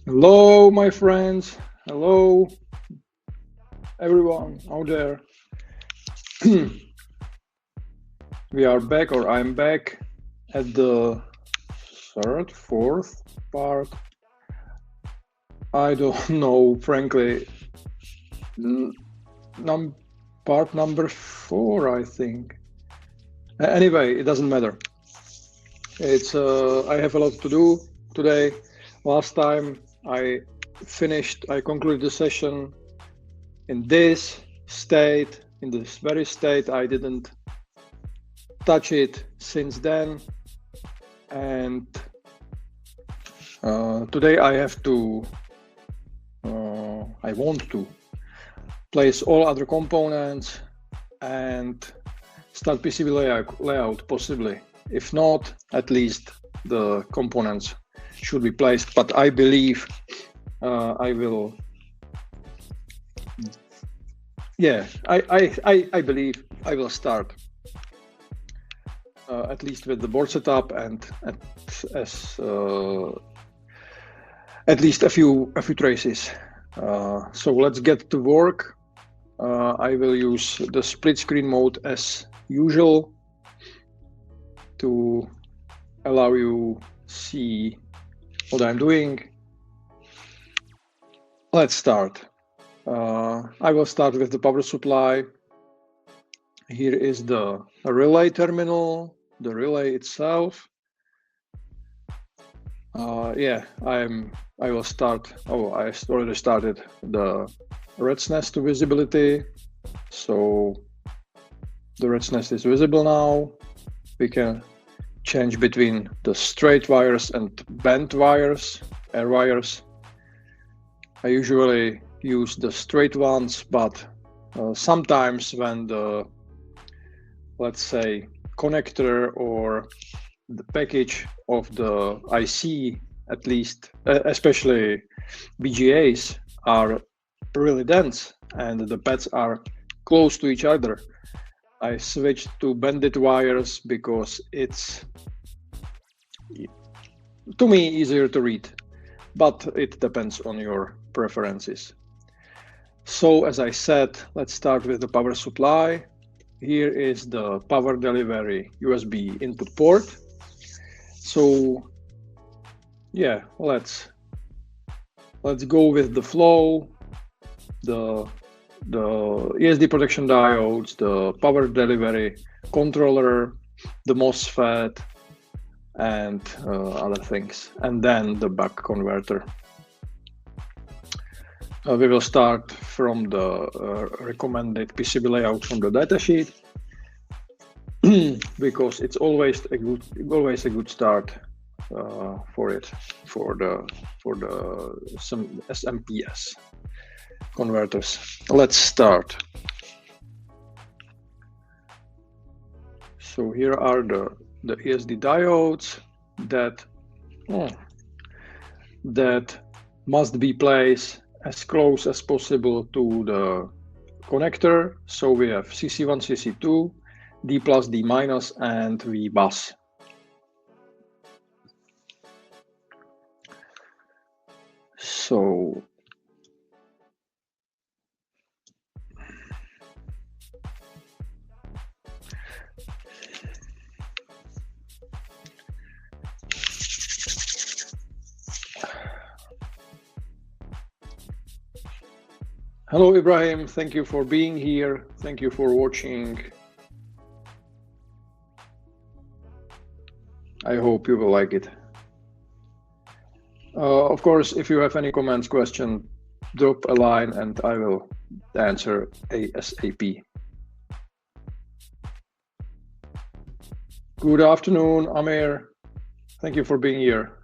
Hello, my friends. Hello, everyone out there. We are back, or I'm back at the fourth part. I don't know, frankly. Part number 4, I think. Anyway, it doesn't matter. It's I have a lot to do today. Last time I concluded the session in this very state. I didn't touch it since then, and today I want to place all other components and start PCB layout possibly. If not, at least the components should be placed, but I believe I will. Yeah, I believe I will start at least with the board setup and at least a few traces. So let's get to work. I will use the split screen mode as usual to allow you see what I'm doing. Let's start. I will start with the power supply. Here is the relay terminal, the relay itself. Yeah, I will start. Oh, I already started the redness to visibility. So the redness is visible now. We can change between the straight wires and bent wires, air wires. I usually use the straight ones, but sometimes when the, let's say, connector or the package of the IC, at least, especially BGAs, are really dense and the pads are close to each other, I switched to bended wires because it's, to me, easier to read, but it depends on your preferences. So as I said, let's start with the power supply. Here is the power delivery USB input port. So yeah, let's go with the flow, the ESD protection diodes, the power delivery controller, the MOSFET, and other things, and then the buck converter. We will start from the recommended PCB layout from the datasheet because it's always a good start for the some SMPS converters. Let's start. So here are the ESD diodes that must be placed as close as possible to the connector. So we have CC1, CC2, D+, D-, and V bus. So hello, Ibrahim. Thank you for being here. Thank you for watching. I hope you will like it. Of course, if you have any comments, question, drop a line and I will answer ASAP. Good afternoon, Amir. Thank you for being here.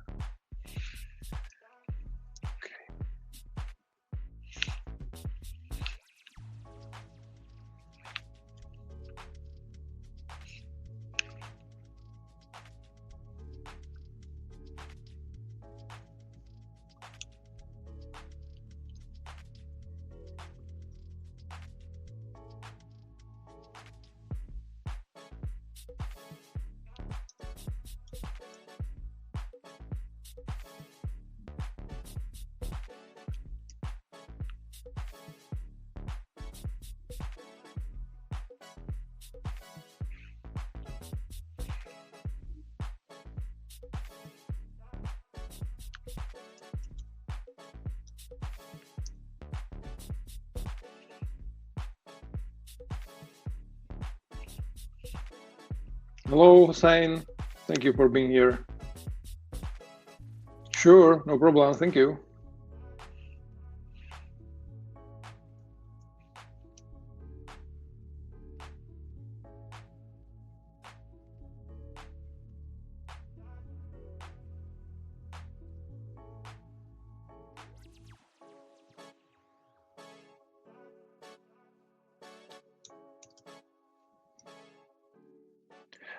Hello, Hussein. Thank you for being here. Sure, no problem. Thank you.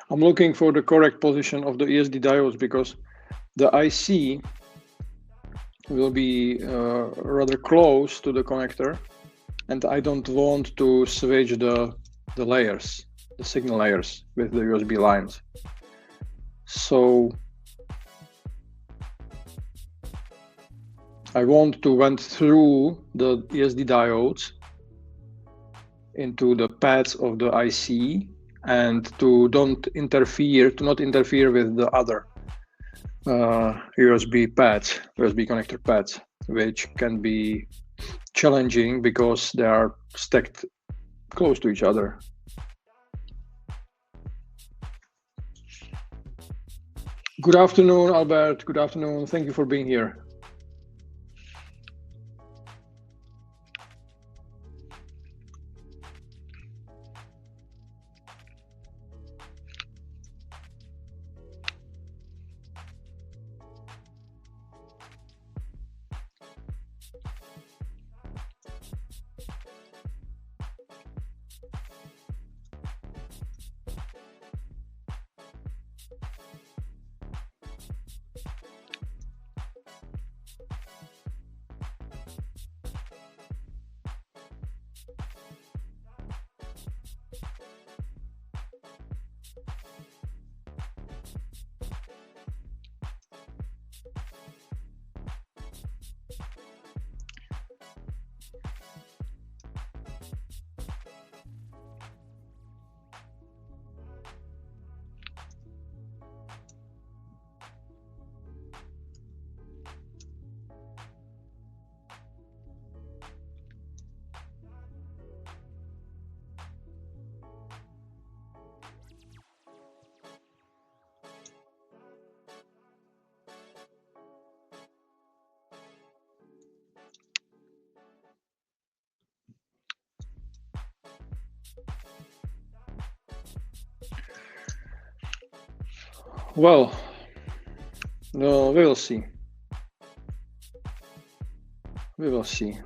I'm looking for the correct position of the ESD diodes because the IC will be rather close to the connector, and I don't want to switch the layers, the signal layers with the USB lines. So I want to went through the ESD diodes into the pads of the IC and to not interfere with the other USB pads, USB connector pads, which can be challenging because they are stacked close to each other. Good afternoon, Albert. Good afternoon. Thank you for being here. Well, no, we will see. We will see.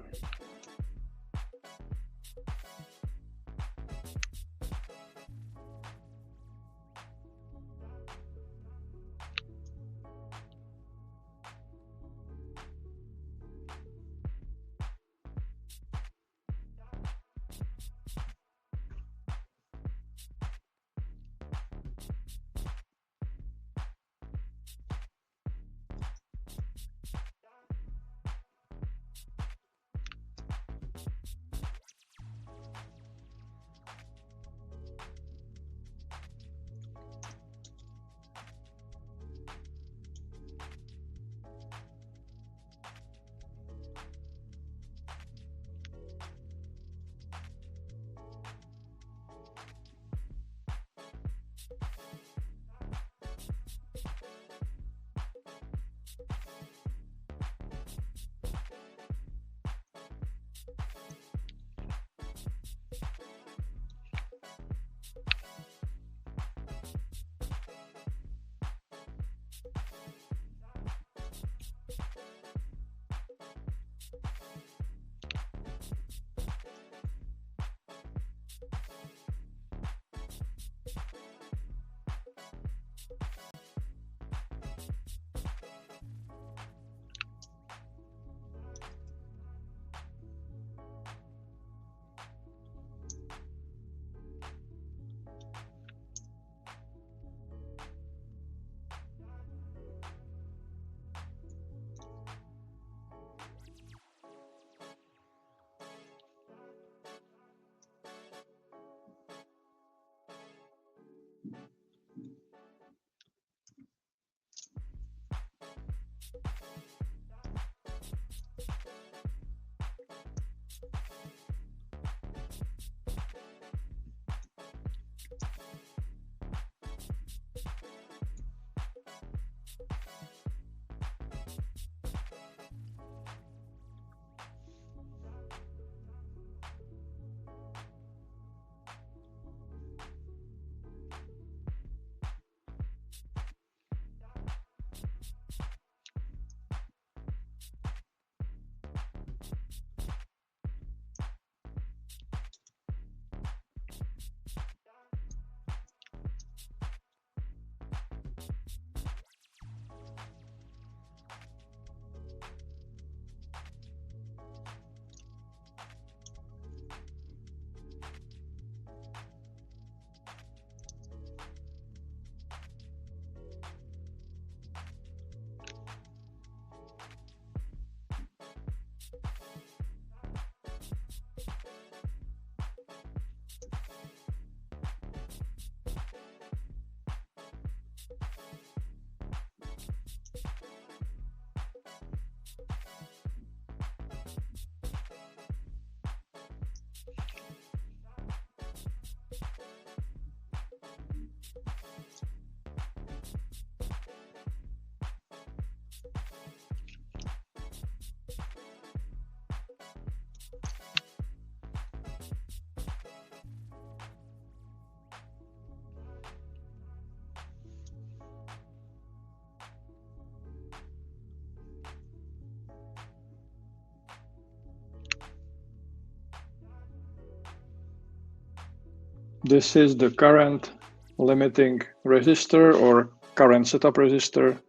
This is the current limiting resistor or current setup resistor.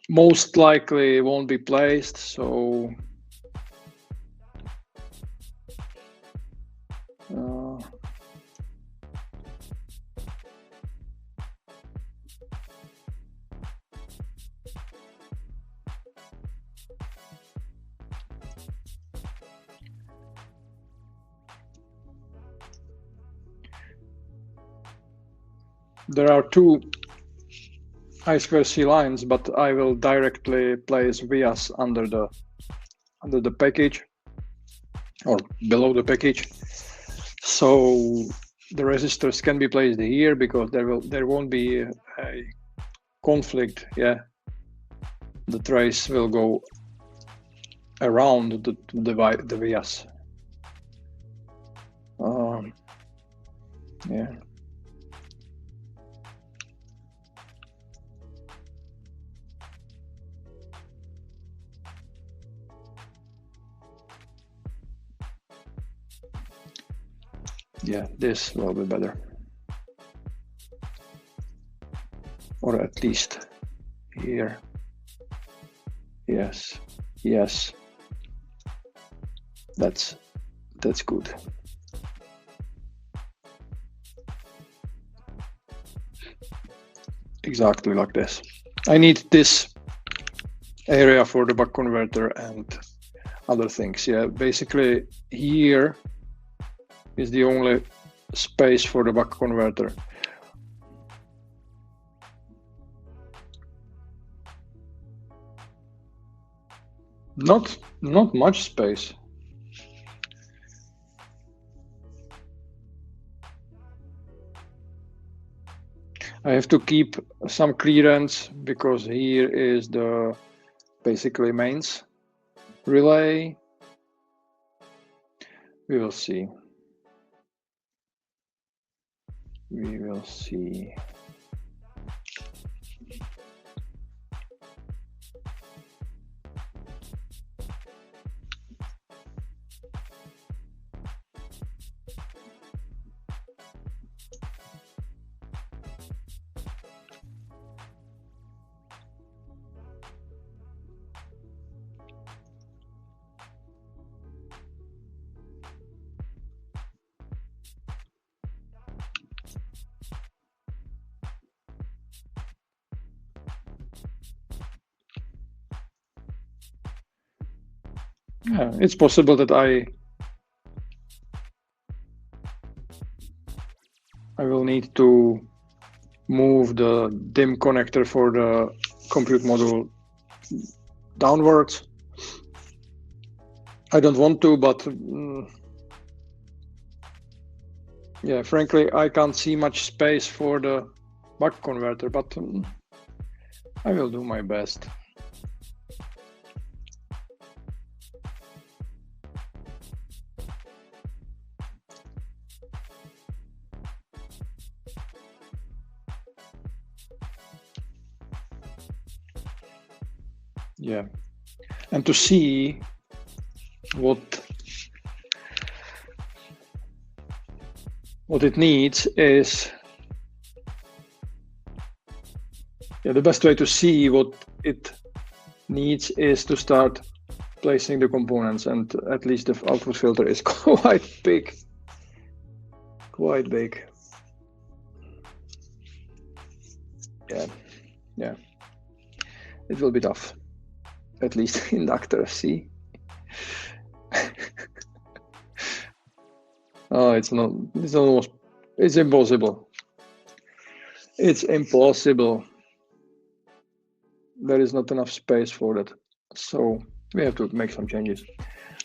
Most likely won't be placed, so there are two I2C lines, but I will directly place vias under the package or below the package. So the resistors can be placed here because there won't be a conflict. Yeah, the trace will go around the vias. Yeah. Yeah, this will be better. Or at least here. Yes, yes. That's good. Exactly like this. I need this area for the buck converter and other things. Yeah, basically here is the only space for the buck converter. Not much space. I have to keep some clearance because here is the basically mains relay. We will see. We will see. Yeah, it's possible that I will need to move the DIMM connector for the compute module downwards. I don't want to, but yeah, frankly, I can't see much space for the buck converter, but I will do my best. Yeah, and to see what it needs is, yeah, the best way to see what it needs is to start placing the components, and at least the output filter is quite big. Quite big. Yeah. It will be tough. At least inductor, see? Oh, it's impossible. It's impossible. There is not enough space for that. So we have to make some changes.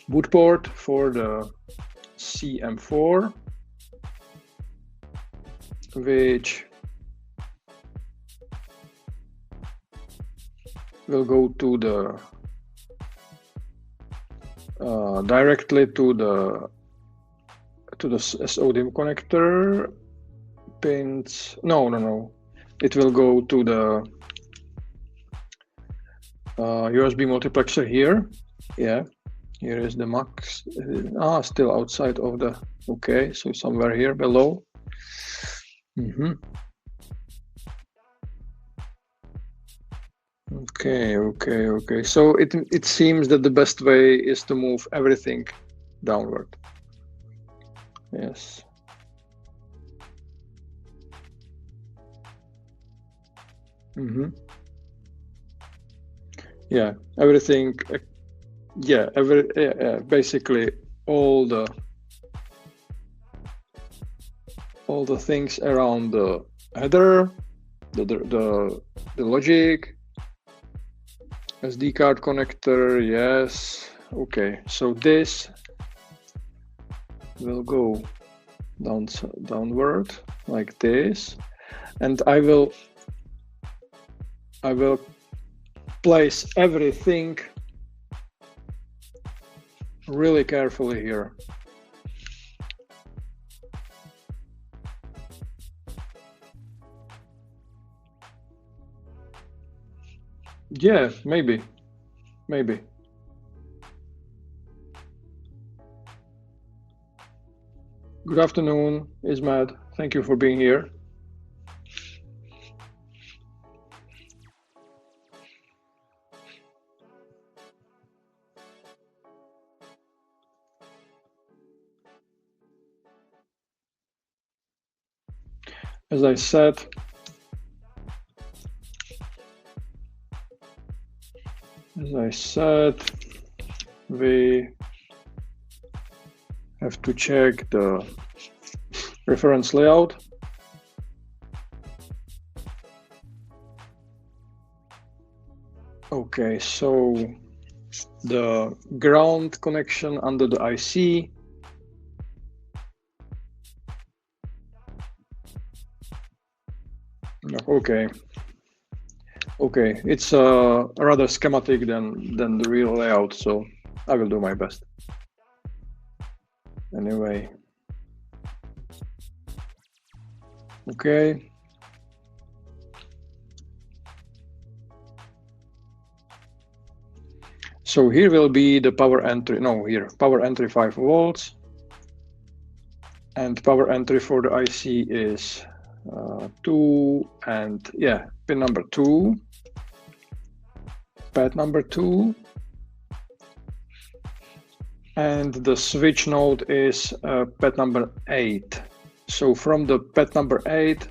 Boot port for the CM4, which will go to the directly to the SODIMM connector pins. No. It will go to the USB multiplexer here. Yeah, Here is the max. Still outside of the, okay, so somewhere here below. Okay. So it seems that the best way is to move everything downward. Yes. Yeah, everything. Yeah, basically all the things around the header, the logic, SD card connector. Yes. Okay. So this will go downward like this, and I will place everything really carefully here. Yeah, maybe. Good afternoon, 𝗲𝗲𝗀𝗃. Thank you for being here. As I said, we have to check the reference layout. Okay, so the ground connection under the IC. Okay, it's rather schematic than the real layout, so I will do my best. Anyway. Okay. So here will be the power entry. No, here power entry 5 volts, and power entry for the IC is 2, and yeah, pin number 2, pad number 2, and the switch node is pad number 8. So from the pad number 8,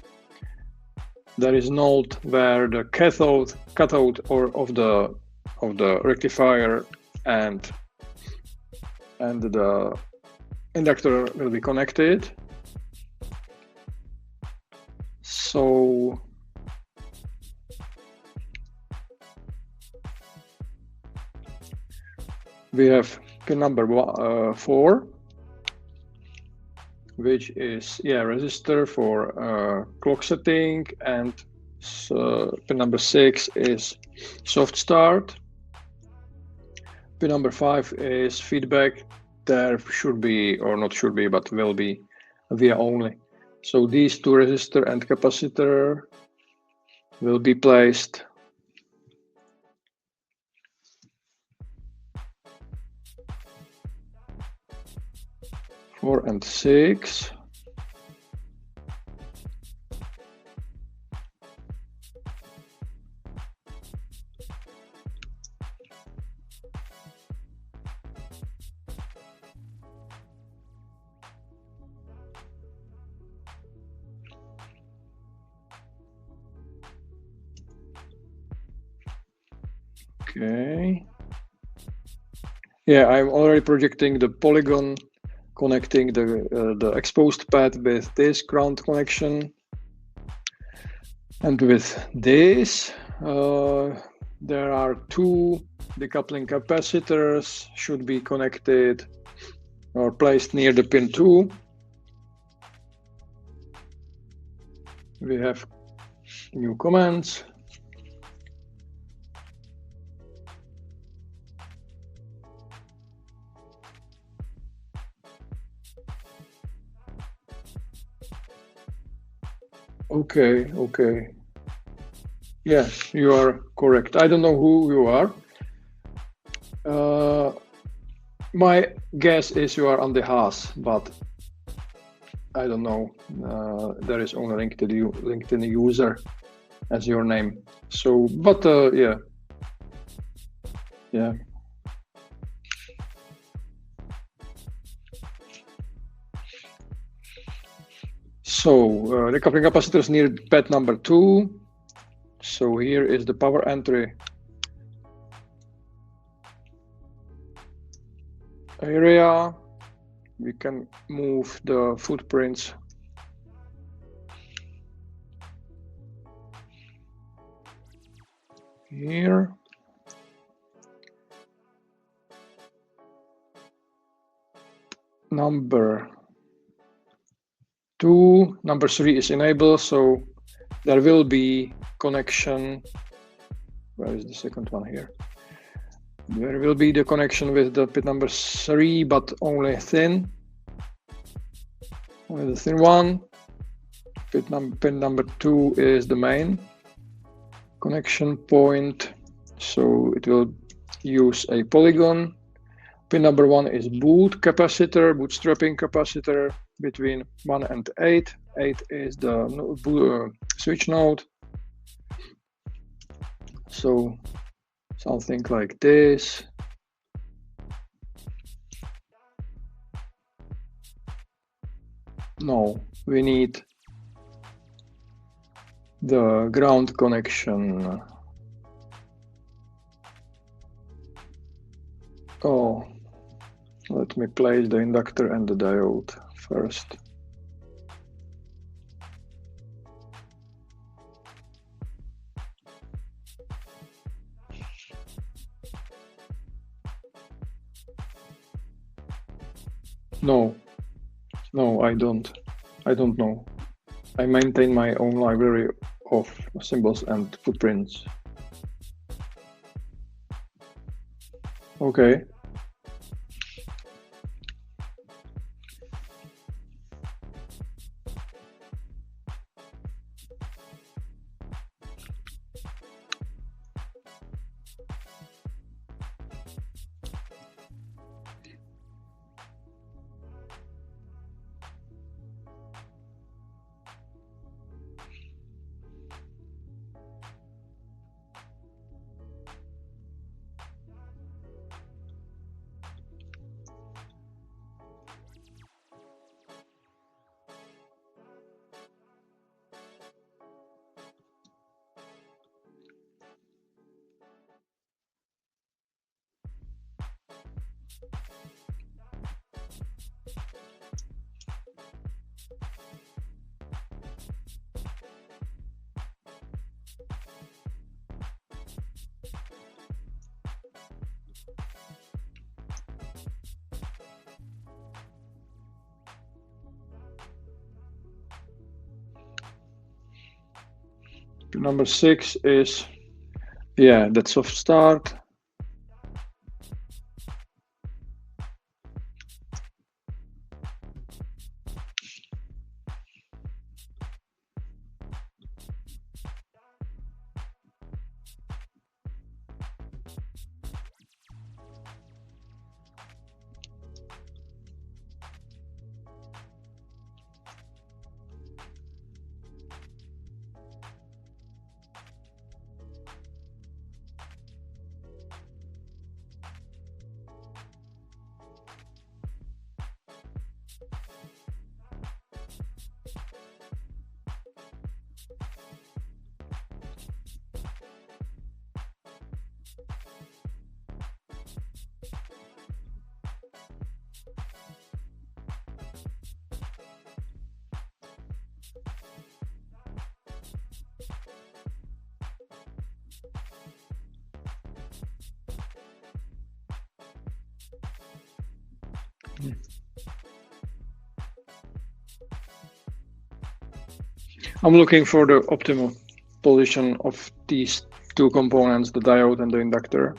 there is node where the cathode of the rectifier and the inductor will be connected. So we have pin number 4, which is resistor for clock setting, and pin number 6 is soft start. Pin number 5 is feedback. There should be, or not should be, but will be via only. So these two resistor and capacitor will be placed . 4 and 6. Okay. Yeah, I'm already projecting the polygon connecting the exposed pad with this ground connection. And with this, there are 2 decoupling capacitors should be connected or placed near the pin 2. We have new commands. Okay. Yeah, you are correct. I don't know who you are. My guess is you are on the Haas, but I don't know. There is only LinkedIn user as your name. So, but yeah. So the coupling capacitor is near pad number 2. So here is the power entry area. We can move the footprints here. Number 2, number 3 is enabled, so there will be connection. Where is the second one here? There will be the connection with the pin number 3, but only thin. Only the thin one. Pin number 2 is the main connection point, so it will use a polygon. Pin number 1 is bootstrapping capacitor between 1 and 8. 8 is the switch node. So something like this. No, we need the ground connection. Oh, let me place the inductor and the diode first. No, I don't know. I maintain my own library of symbols and footprints. Okay. Number 6 is, yeah, that's soft start. I'm looking for the optimal position of these two components, the diode and the inductor.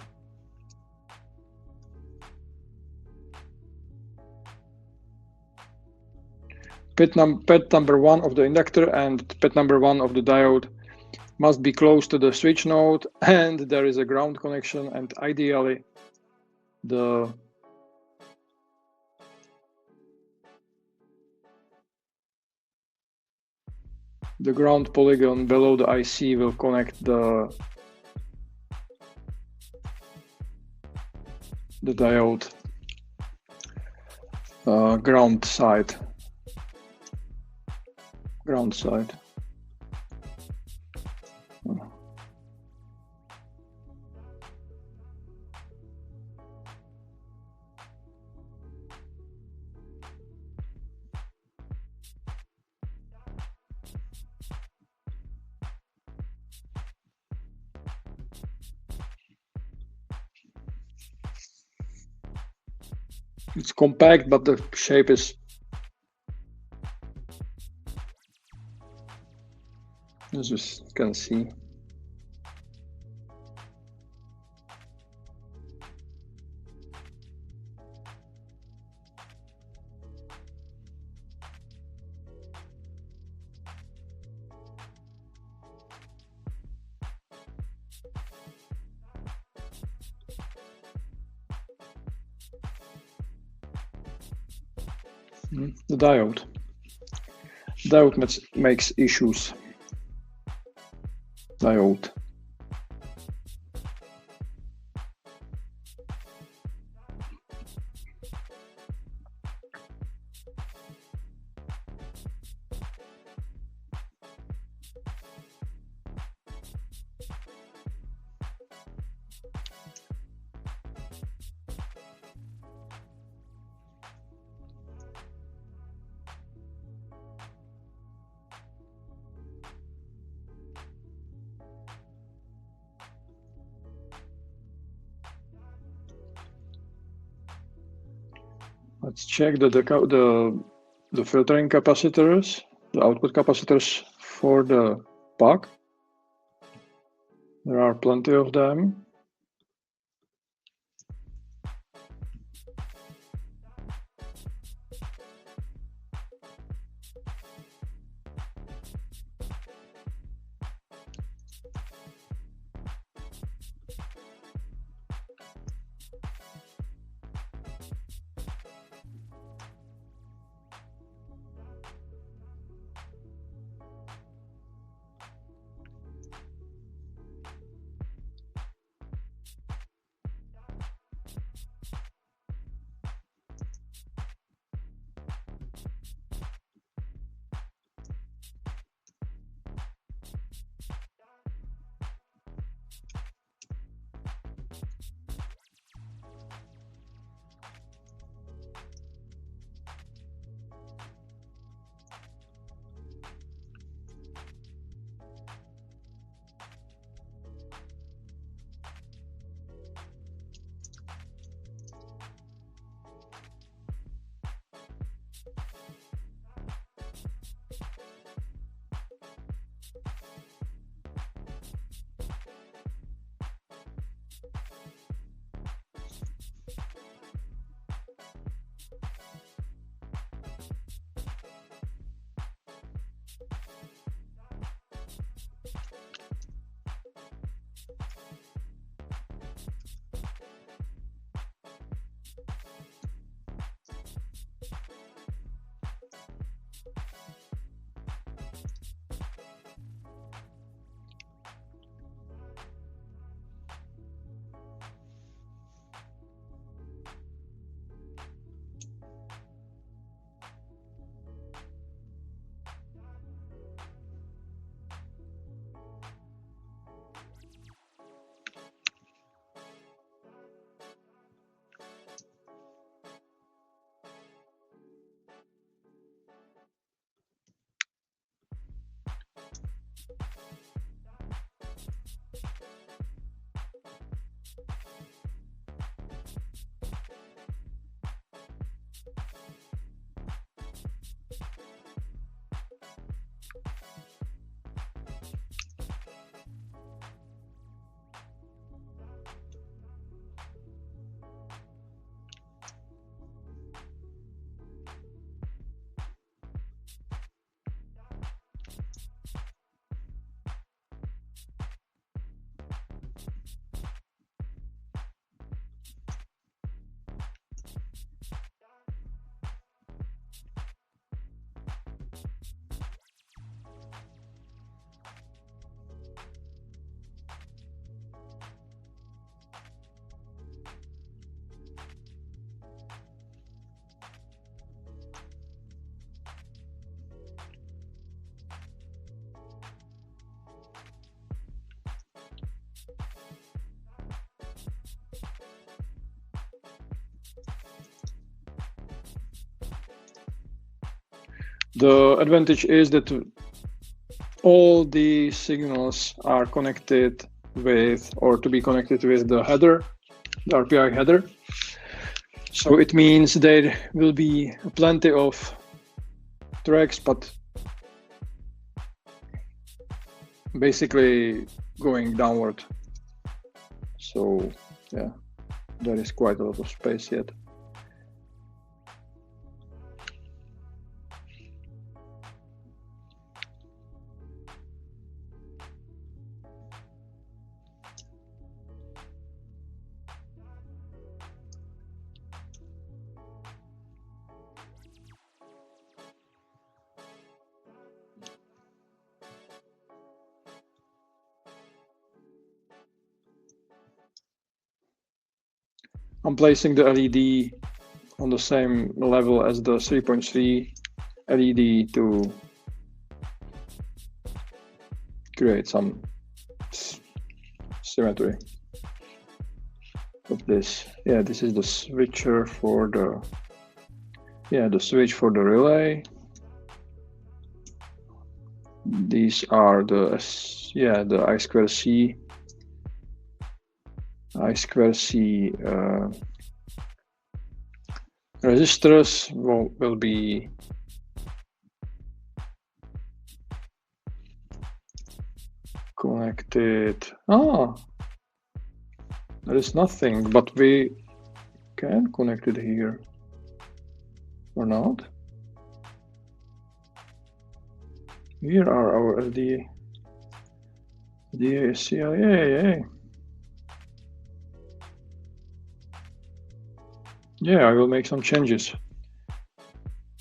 Pit number 1 of the inductor and pit number 1 of the diode must be close to the switch node, and there is a ground connection, and ideally the The ground polygon below the IC will connect the diode ground side. It's compact, but the shape is, as you can see. The diode makes issues. Diode. Let's check the filtering capacitors, the output capacitors for the puck. There are plenty of them. The advantage is that all the signals are connected with, or to be connected with, the header, the RPI header. So it means there will be plenty of tracks, but basically going downward. So yeah, there is quite a lot of space yet. I'm placing the LED on the same level as the 3.3 LED to create some symmetry of this. Yeah, this is the switcher for the, the switch for the relay. These are the, the 𝗂𝘁𝗲 resistors will be connected. There is nothing, but we can connect it here or not. Here are our LDA, CIA. Yeah, I will make some changes.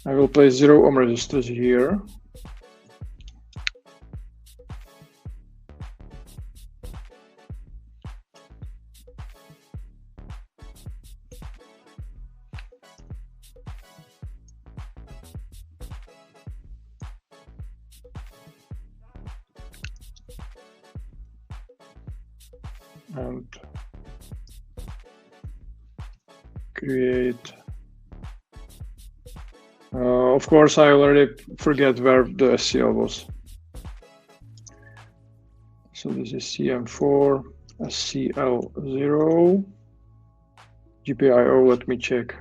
I will place 0 ohm resistors here. And create. Of course, I already forget where the SCL was. So this is CM4, SCL0, GPIO. Let me check.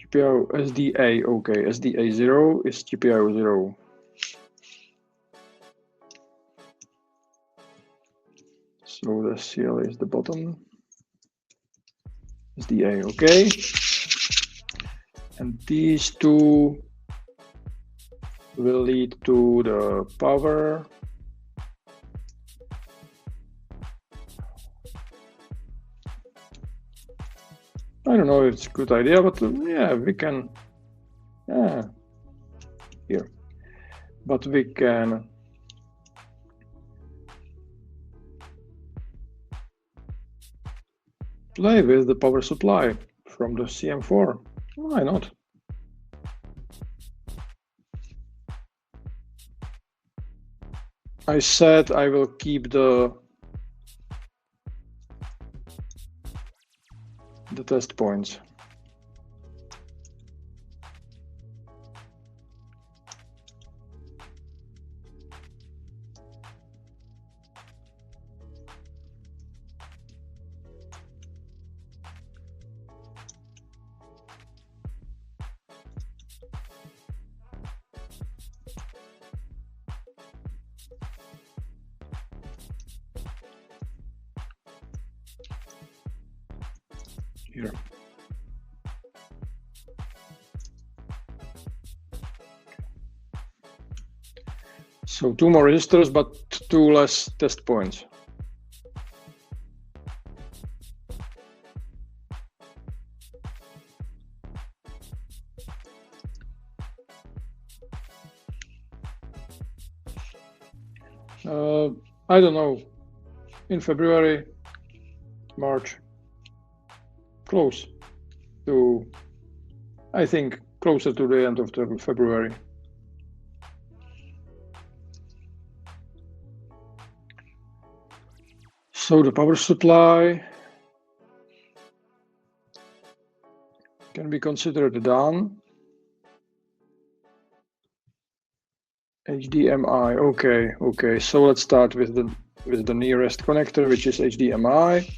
GPIO SDA. Okay, SDA0 is GPIO0. So the CL is the bottom. SDA, okay. And these two will lead to the power. I don't know if it's a good idea, but yeah, we can, here. But we can play with the power supply from the CM4. Why not? I said I will keep the test points. Here. So 2 more resistors, but 2 less test points. I don't know, in February, March, close to, I think, closer to the end of February. So the power supply can be considered done. HDMI, okay. So let's start with the nearest connector, which is HDMI.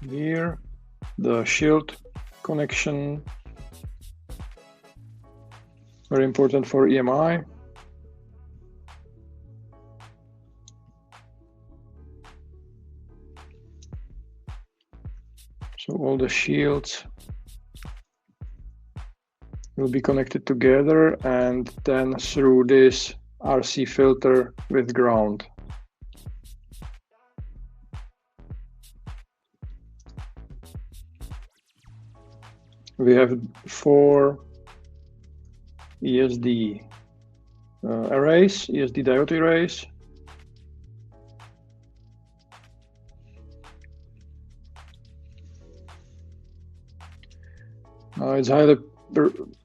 Here, the shield connection, very important for EMI. So all the shields will be connected together and then through this RC filter with ground. We have 4 ESD arrays, ESD diode arrays. It's highly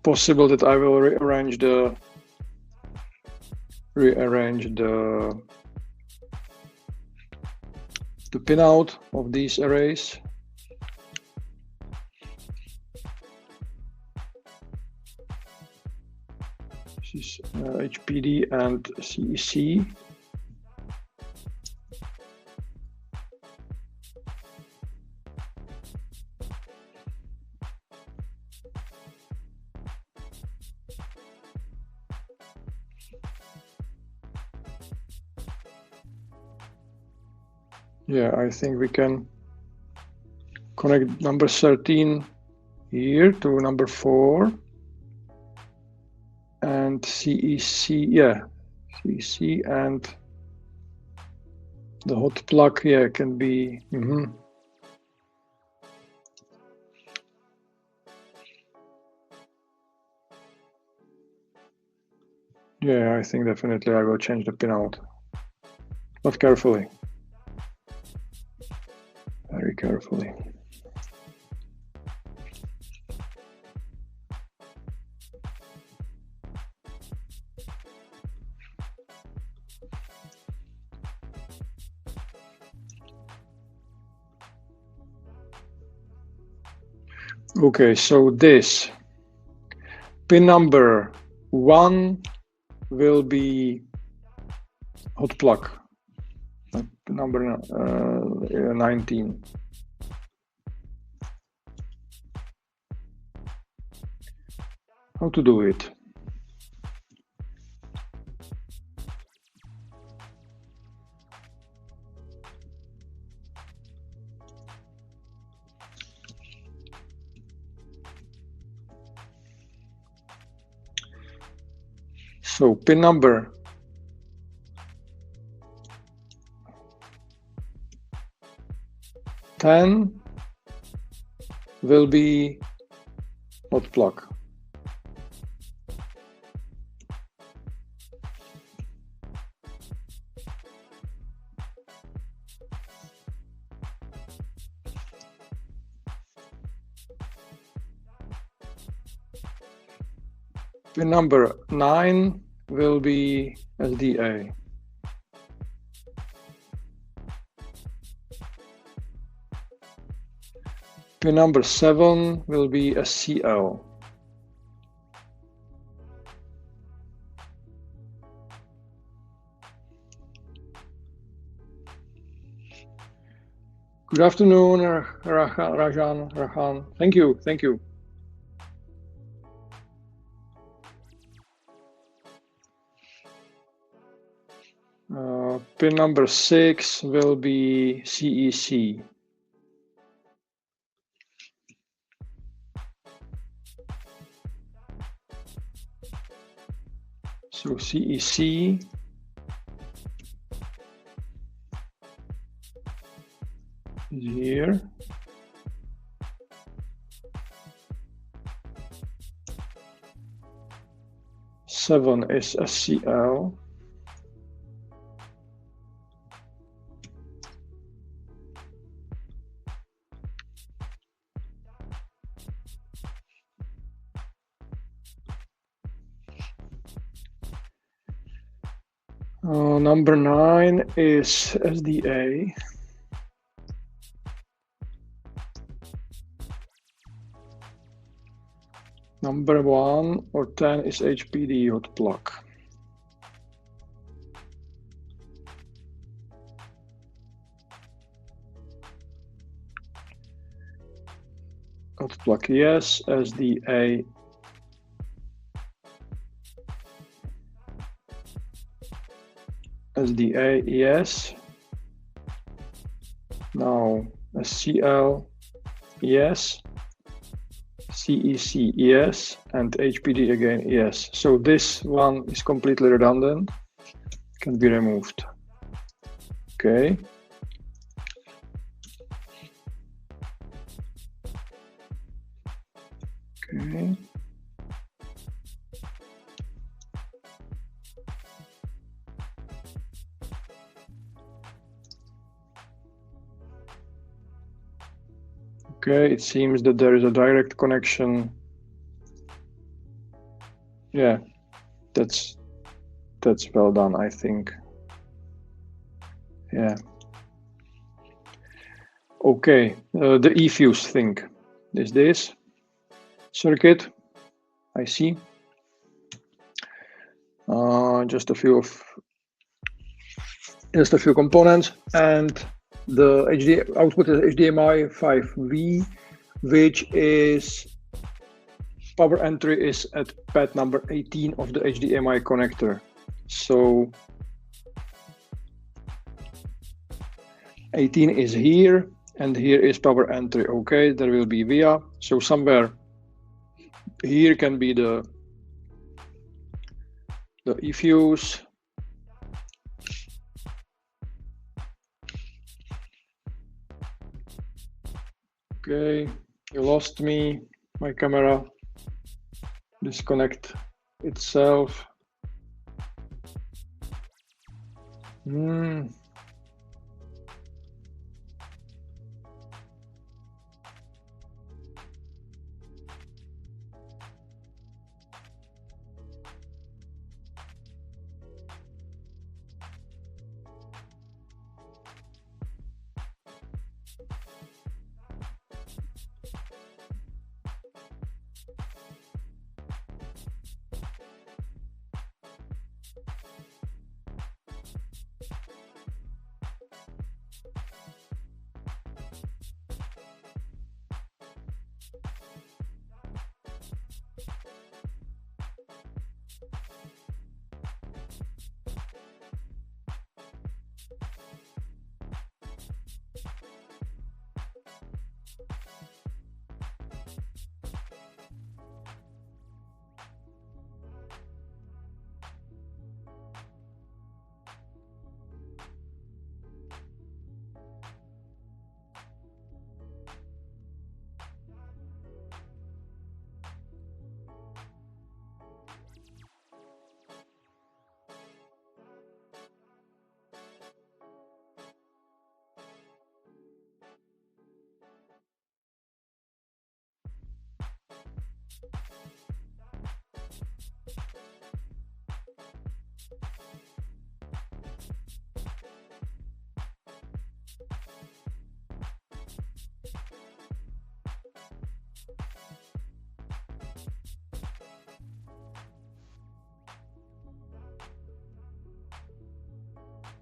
possible that I will rearrange the pinout of these arrays. This is HPD and CEC. Yeah, I think we can connect number 13 here to number 4. And CEC, yeah, CEC and the hot plug, yeah, can be. Yeah, I think definitely I will change the pinout, but carefully, very carefully. Okay, so this pin number 1 will be hot plug, number 19. How to do it? So pin number 10 will be hot plug. Pin number 9 will be SDA. Pin number 7 will be SCL. Good afternoon, Rajan. Thank you. Pin number 6 will be CEC. So CEC is here. Seven is SCL. Number 9 is SDA. Number 1 or 10 is HPD hot plug. Hot plug yes, SDA yes. Now SCL yes, CEC yes, and HPD again yes. So this one is completely redundant, can be removed. Okay. Okay. Okay, it seems that there is a direct connection. Yeah, that's well done, I think. Yeah. Okay, the eFuse thing is this circuit. I see. Just a few components, and the output is HDMI 5V, which is power entry is at pad number 18 of the HDMI connector. So 18 is here, and here is power entry. Okay, there will be via. So somewhere here can be the eFuse. Okay, you lost me. My camera disconnect itself.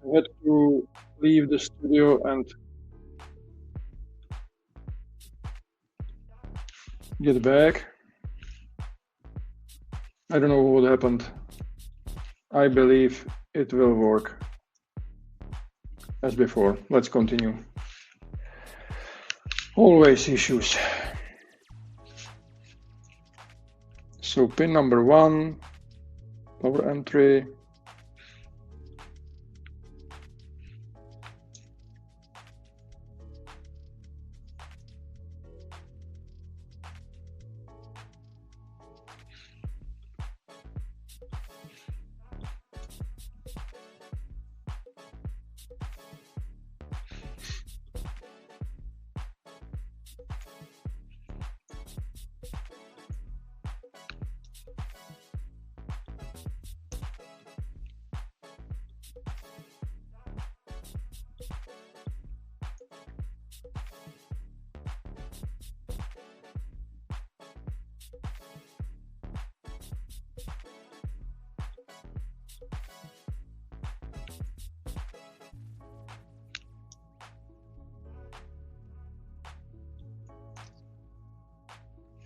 I had to leave the studio and get back. I don't know what happened. I believe it will work as before. Let's continue. Always issues. So pin number 1, power entry.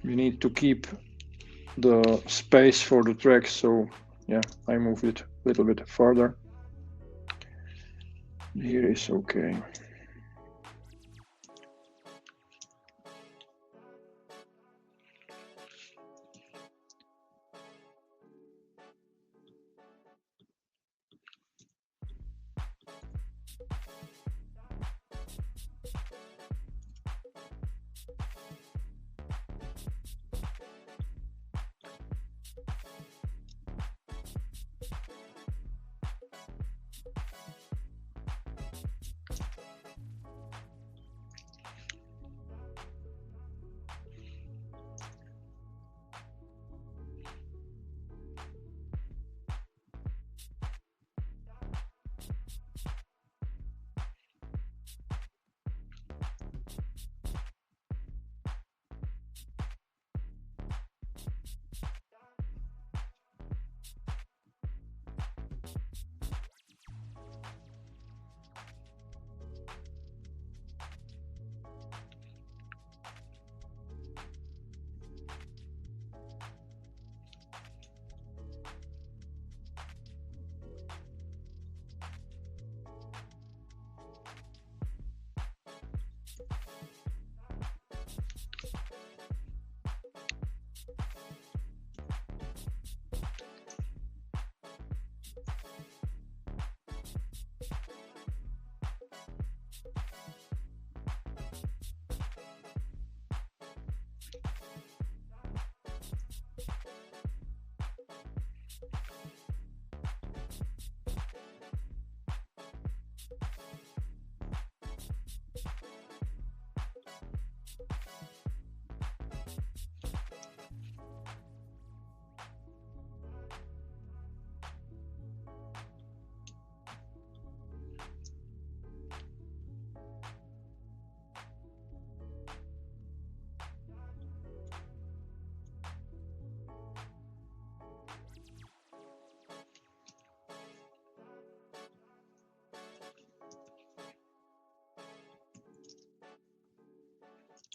we need to keep the space for the tracks, so yeah, I moved it a little bit further. Here is okay.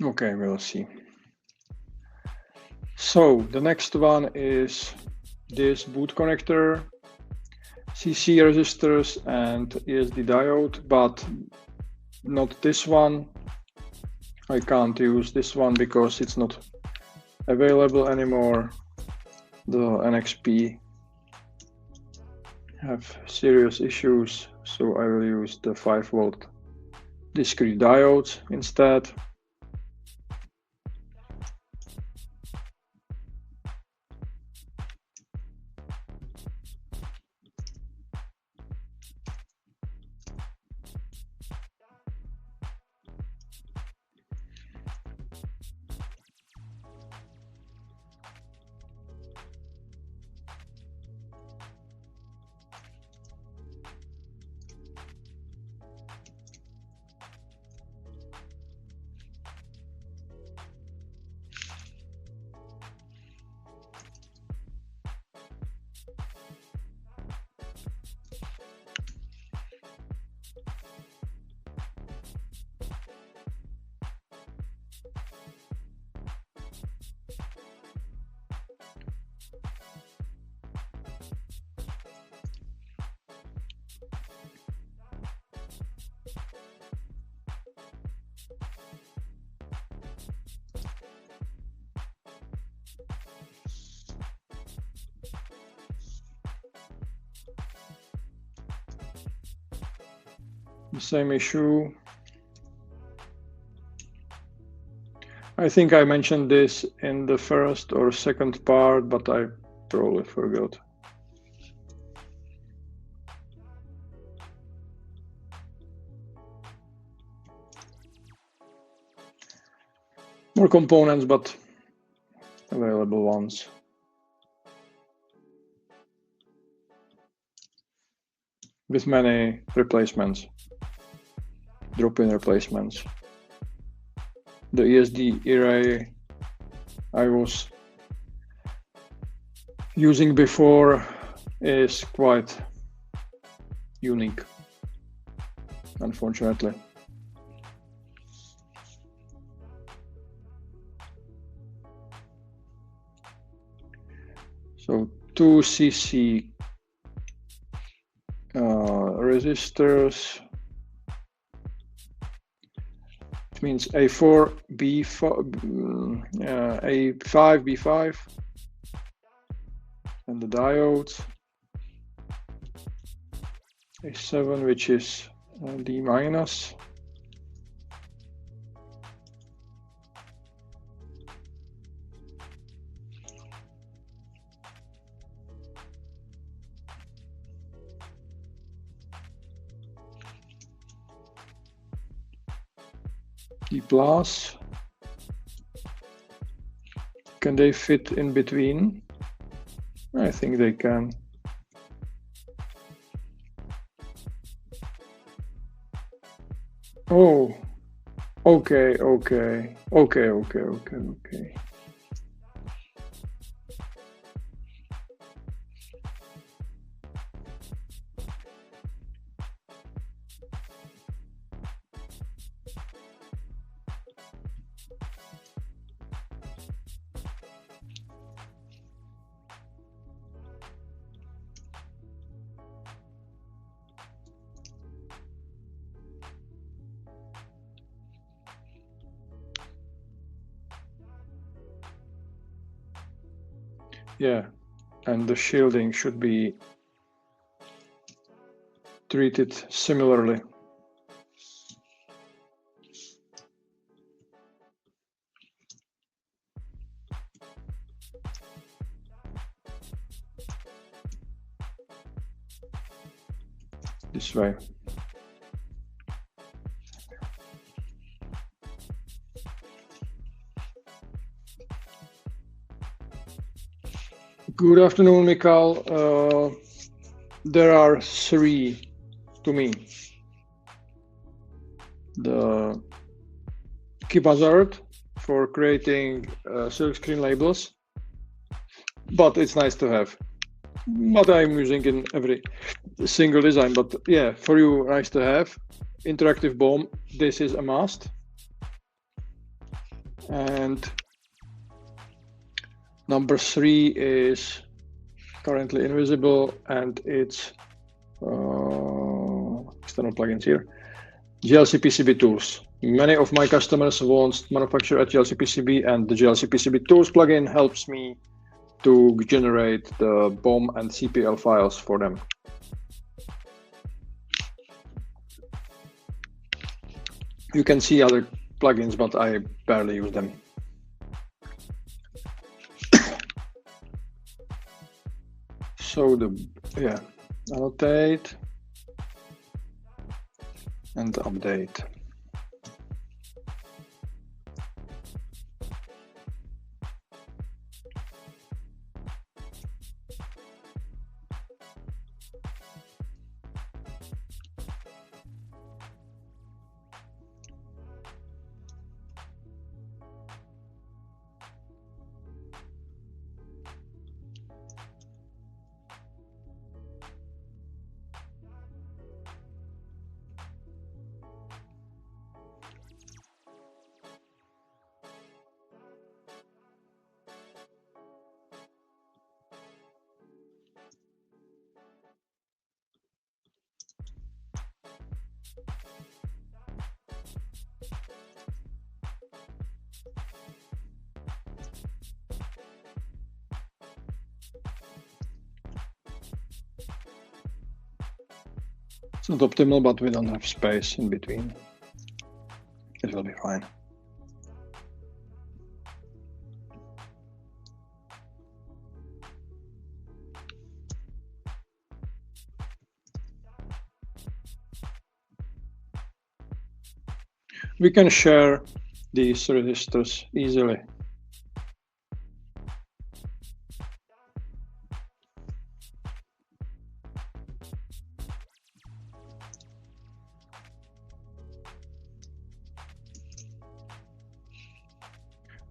Okay, we'll see. So the next one is this boot connector, CC resistors, and ESD diode, but not this one. I can't use this one because it's not available anymore. The NXP have serious issues, so I will use the 5-volt discrete diodes instead. The same issue. I think I mentioned this in the first or second part, but I probably forgot. More components, but available ones. With many replacements, drop-in replacements. The ESD array I was using before is quite unique, unfortunately. So 2 cc resistors, it means A4, B5, A5, B5, and the diodes, A7, which is D minus. D plus. Can they fit in between? I think they can. Oh, okay. Yeah, and the shielding should be treated similarly. This way. Good afternoon, Mikhail. There are 3 to me. The 𝗞𝗶𝗖 for creating silkscreen labels, but it's nice to have. But I'm using in every single design. But yeah, for you, nice to have. Interactive BOM, this is a must. And number 3 is currently invisible, and it's external plugins here. GLC-PCB tools. Many of my customers want manufacture at GLC-PCB, and the GLC-PCB tools plugin helps me to generate the BOM and CPL files for them. You can see other plugins, but I barely use them. So annotate and update. It's not optimal, but we don't have space in between. It will be fine. We can share these resistors easily.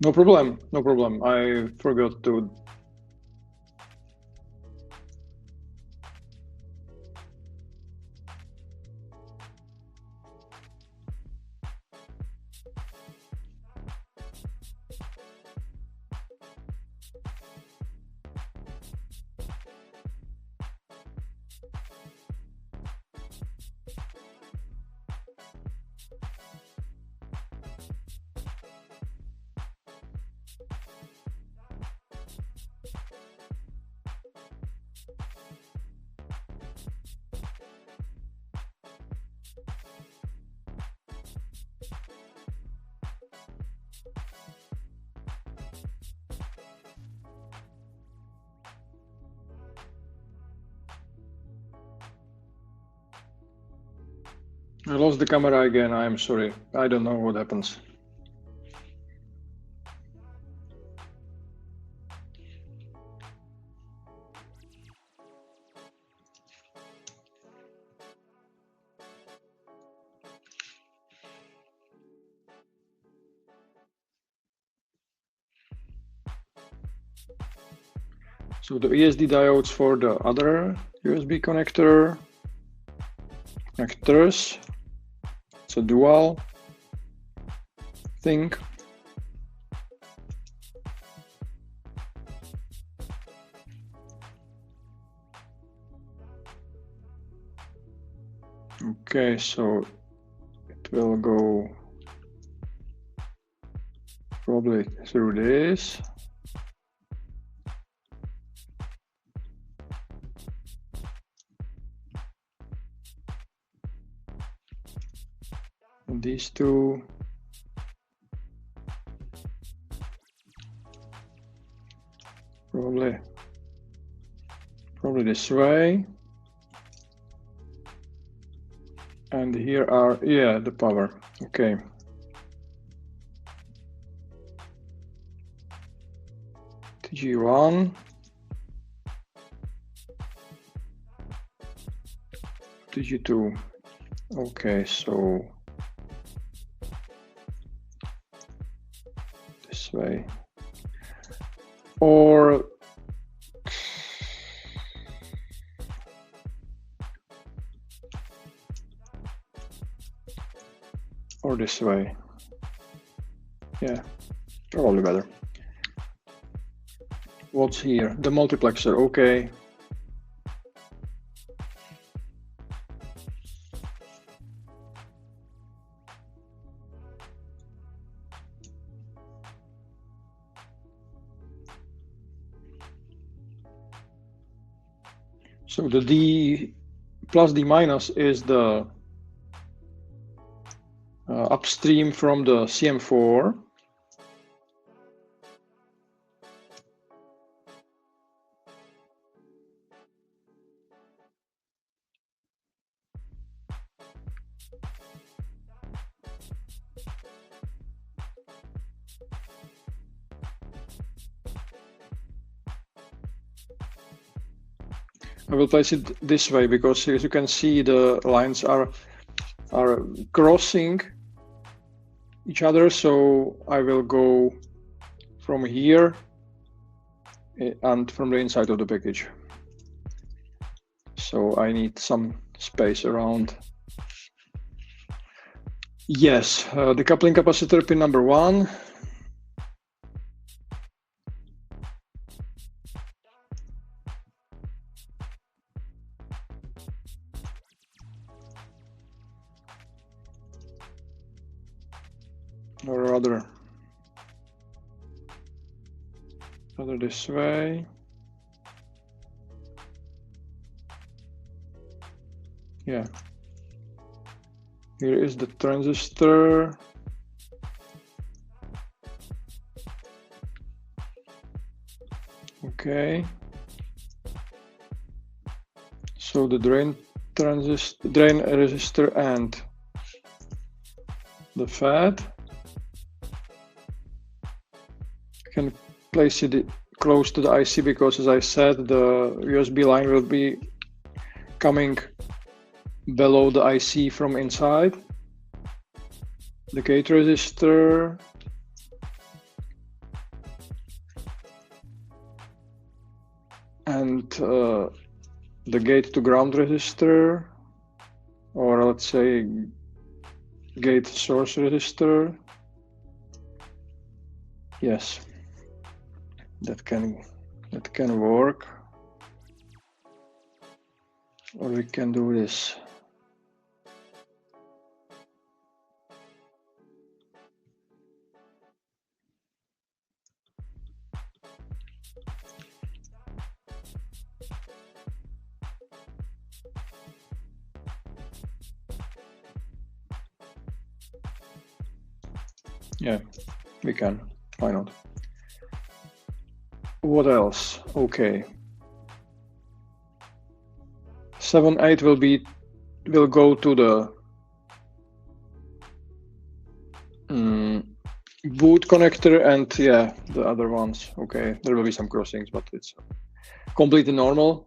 No problem, no problem. I forgot to. I lost the camera again. I'm sorry. I don't know what happens. So the ESD diodes for the other USB connectors. It's a dual thing. Okay, so it will go probably through this. And these two. Probably this way. And here are, yeah, the power. Okay. TG1. TG2. Okay, so this way. Or this way. Yeah, probably better. What's here? The multiplexer, okay. So the D plus D minus is the upstream from the CM4. I will place it this way because, as you can see, the lines are crossing each other. So I will go from here and from the inside of the package. So I need some space around. Yes, the coupling capacitor pin number 1. Or rather this way. Yeah. Here is the transistor. Okay. So the drain resistor and the FET. I can place it close to the IC because, as I said, the USB line will be coming below the IC from inside. The gate resistor. And the gate to ground resistor, or let's say gate source resistor. Yes, that can work. Or we can do this. Yeah, we can. Why not? What else? Okay. 7, 8 will go to the boot connector and yeah, the other ones. Okay, there will be some crossings, but it's completely normal.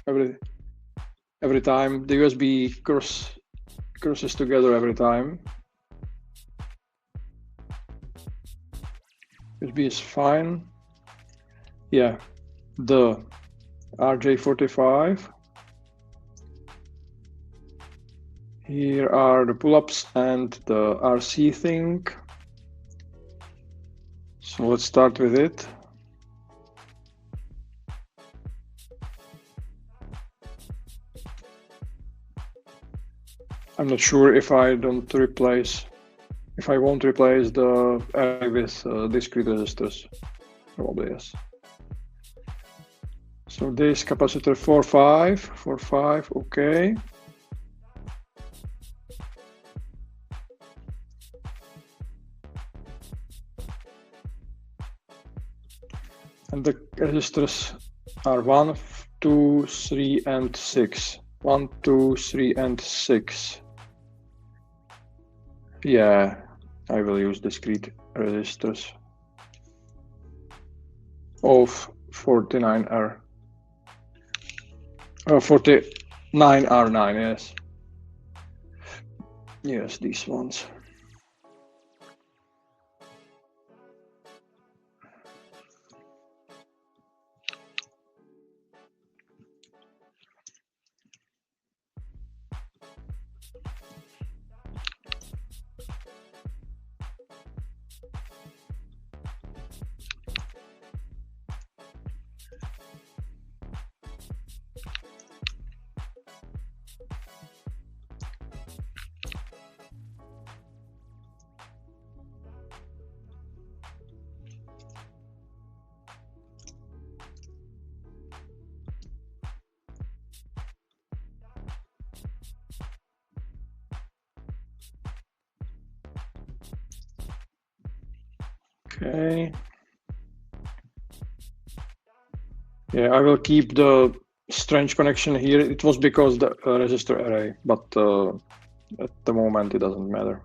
Every time the USB crosses together every time. USB is fine. Yeah, the RJ45. Here are the pull-ups and the RC thing. So let's start with it. I'm not sure if I won't replace the array with discrete resistors. Probably yes. So this capacitor 4.5, okay. And the resistors are 1, 2, 3, and 6. 1, 2, 3, and 6. Yeah, I will use discrete resistors of 49R. 49R9, yes. Yes, these ones. Okay. Yeah, I will keep the strange connection here. It was because the resistor array, but at the moment it doesn't matter.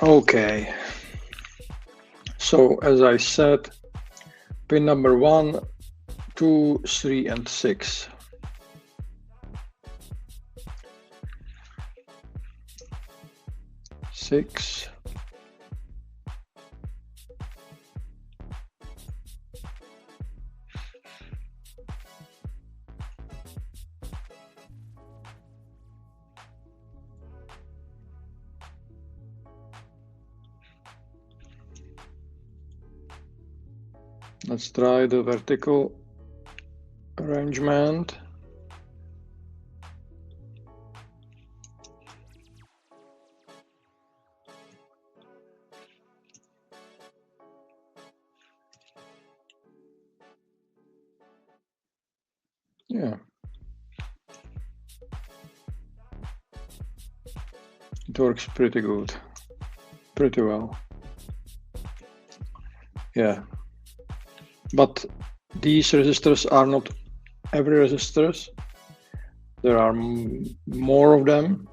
Okay, so as I said, pin number 1, 2, 3, and 6. Let's try the vertical arrangement. Yeah. It works pretty good, pretty well. Yeah. But these resistors are not every resistors. There are more of them,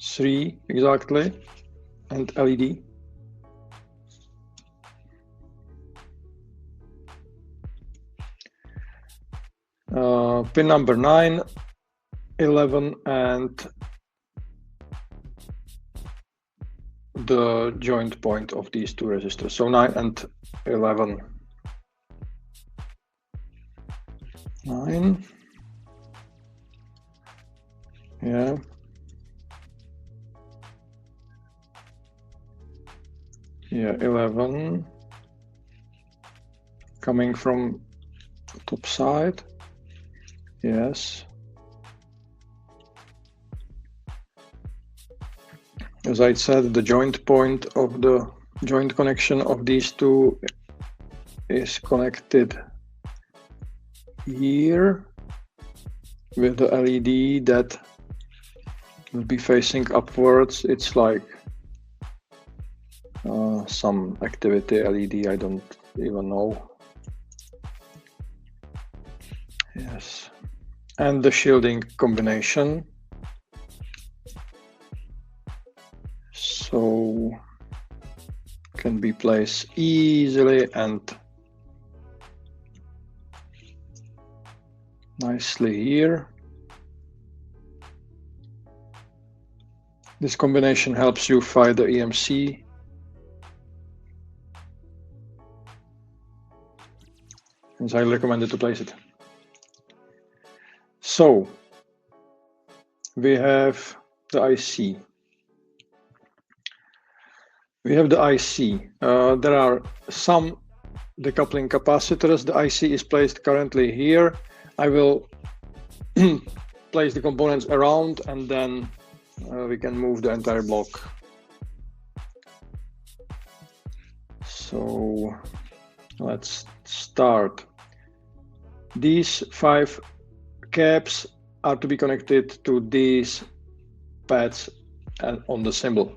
3 exactly, and LED. Pin number 9, 11, and the joint point of these two resistors. So 9 and 11. 9. Yeah. Yeah, 11. Coming from top side. Yes. As I said, the joint point of the joint connection of these two is connected here with the LED that will be facing upwards. It's like some activity LED, I don't even know. Yes, and the shielding combination. So can be placed easily and nicely here. This combination helps you find the EMC. And I recommend you to place it. So we have the IC. We have the IC. There are some decoupling capacitors. The IC is placed currently here. I will place the components around and then we can move the entire block. So let's start. These 5 caps are to be connected to these pads and on the symbol,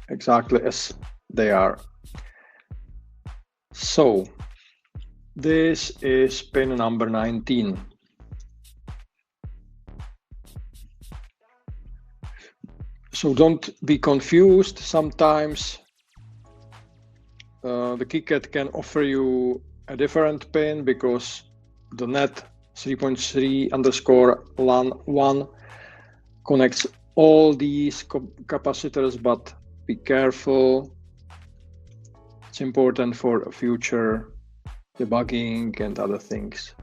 exactly as they are. So this is pin number 19. So don't be confused. Sometimes the KiCad can offer you a different pin because the net 3.3_LAN1 connects all these capacitors, but be careful. It's important for future debugging and other things.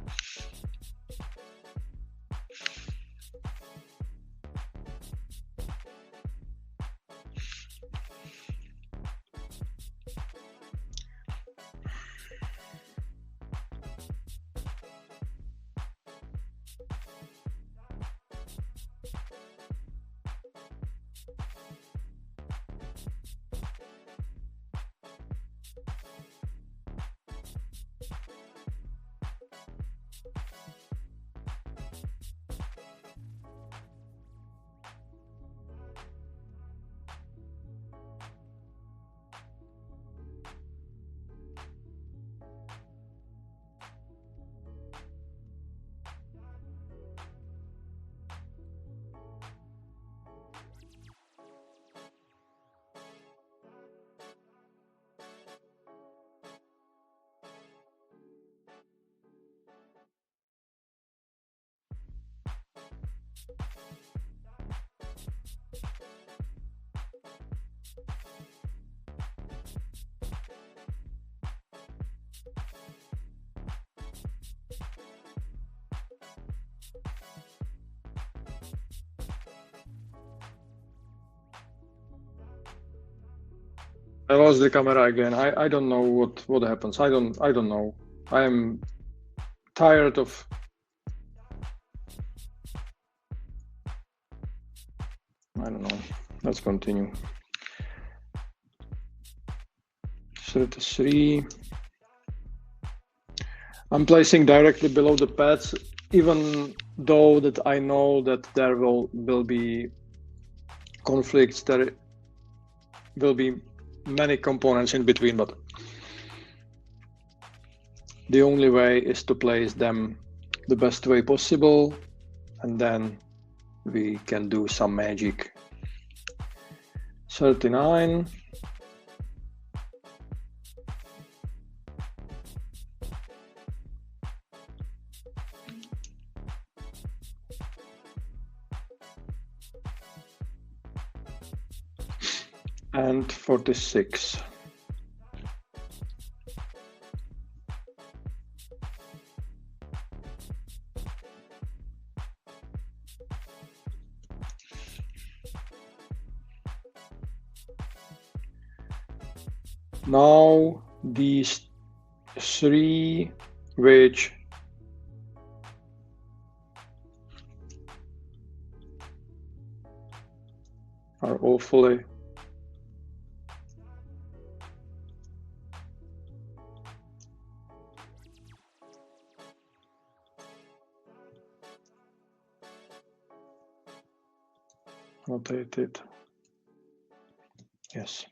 I lost the camera again. I don't know what happens. I don't know. I am tired of I don't know. Let's continue. 33. I'm placing directly below the pads, even though that I know that there will be conflicts. There will be many components in between, but the only way is to place them the best way possible, and then we can do some magic. 39. And 46. Now these 3, which are awfully rotated. Yes.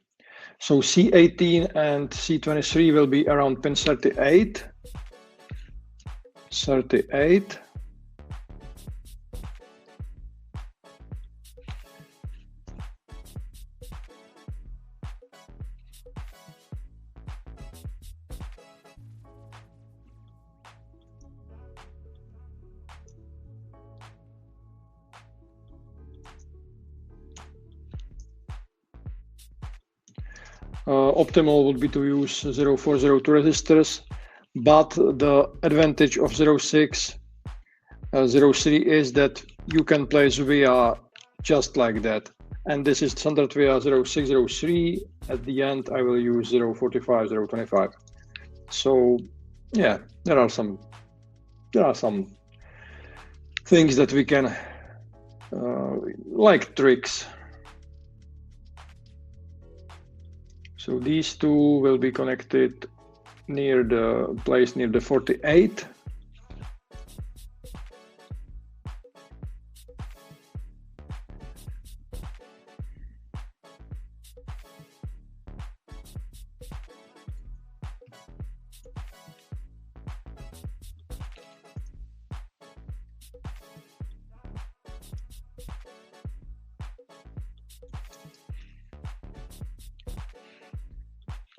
So C18 and C23 will be around pin 38. 38. Optimal would be to use 0402 resistors, but the advantage of 06, 03 is that you can place via just like that. And this is standard via 0603. At the end, I will use 045, 025. So yeah, there are some things that we can like tricks. So these two will be connected near the place near the 48.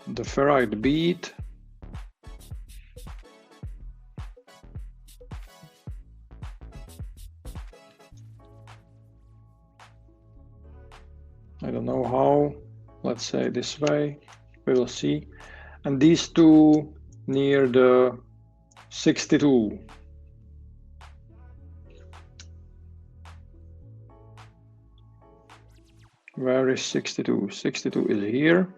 The ferrite bead. I don't know how, let's say this way, we will see. And these two near the 62. Where is 62? 62 is here.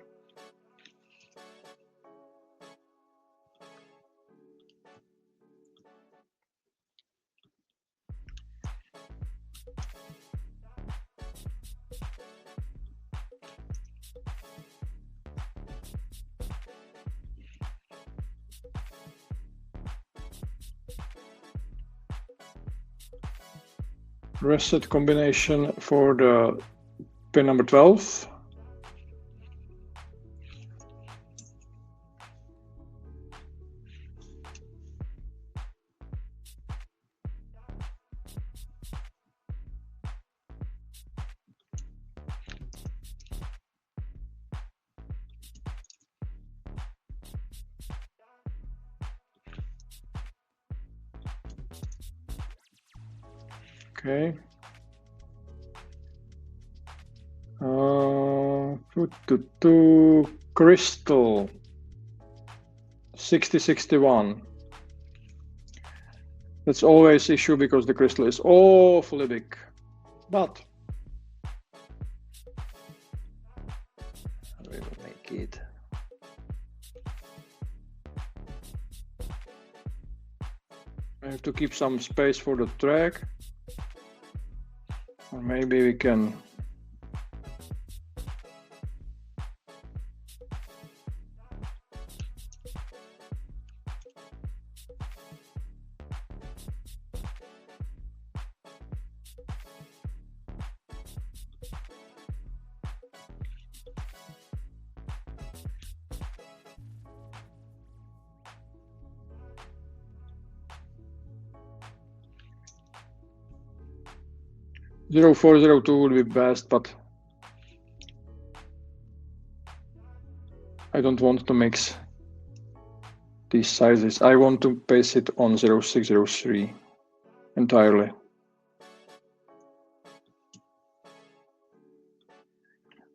Reset combination for the pin number 12. Okay. Crystal 6061. That's always issue because the crystal is awfully big, but we will make it. I have to keep some space for the track, or maybe we can .0402 would be best, but I don't want to mix these sizes. I want to base it on 0603 entirely.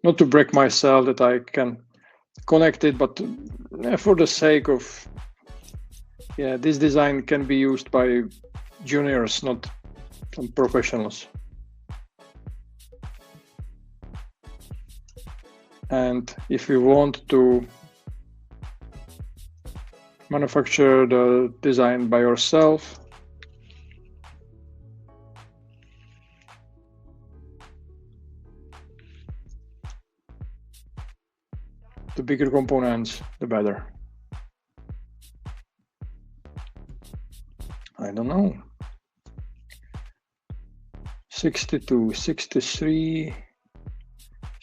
Not to break myself that I can connect it, but for the sake of, yeah, this design can be used by juniors, not some professionals. And if you want to manufacture the design by yourself, the bigger components, the better. I don't know. 62, 63.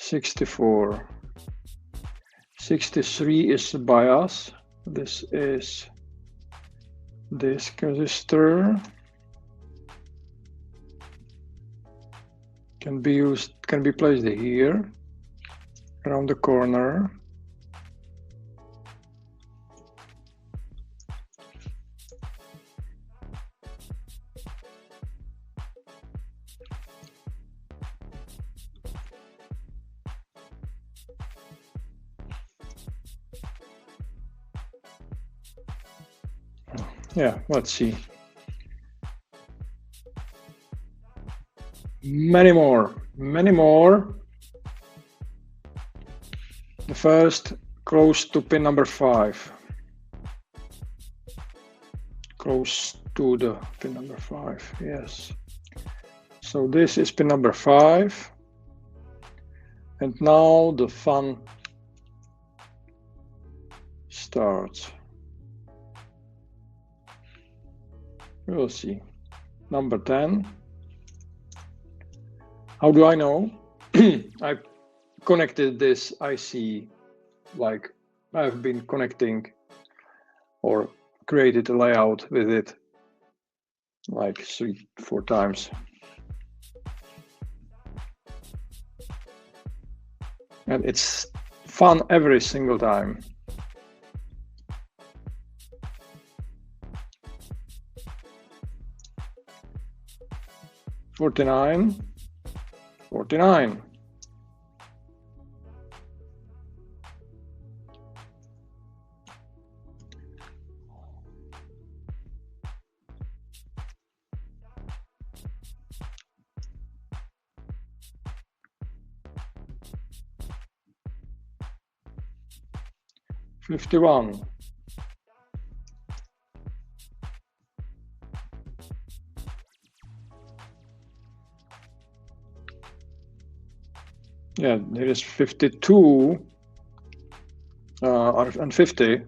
64. 63 is the bias. This is this resistor. Can be placed here, around the corner. Yeah, let's see. Many more. The first close to pin number 5. Close to the pin number 5, yes. So this is pin number 5. And now the fun starts. We'll see. Number 10. How do I know? I connected this IC, like I've been connecting or created a layout with it like 3-4 times. And it's fun every single time. $49. 49. $51. Yeah, there is 52 and 50.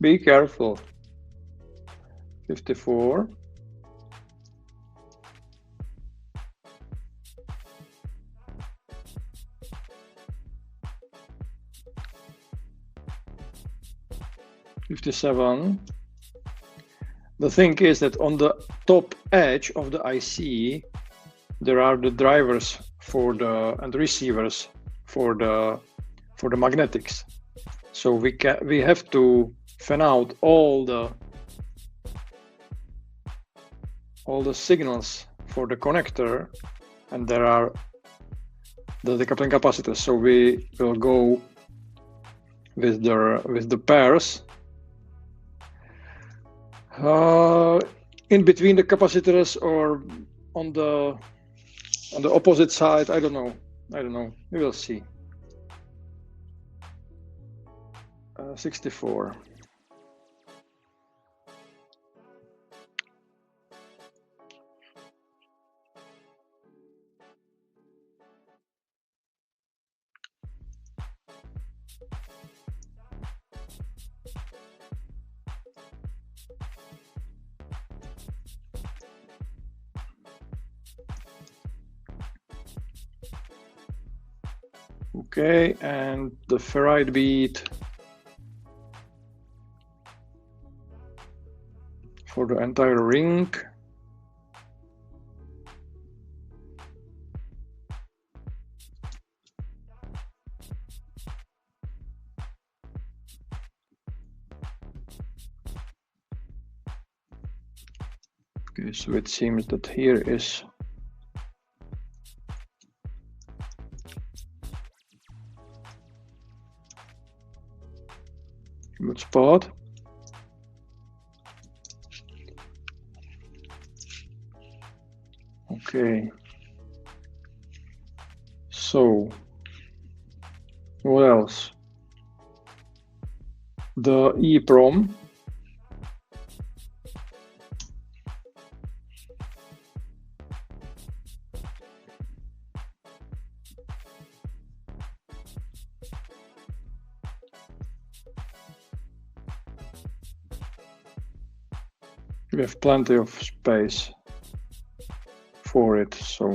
Be careful. 54. $57. The thing is that on the top edge of the IC, there are the drivers for the and receivers for the magnetics. So we have to fan out all the signals for the connector, and there are the decoupling capacitors. So we will go with the pairs in between the capacitors or on the opposite side. I don't know. We will see. 64. Okay, and the ferrite bead for the entire ring. Okay, so it seems that here is a good spot. Okay, so what else? The EEPROM. We have plenty of space for it, so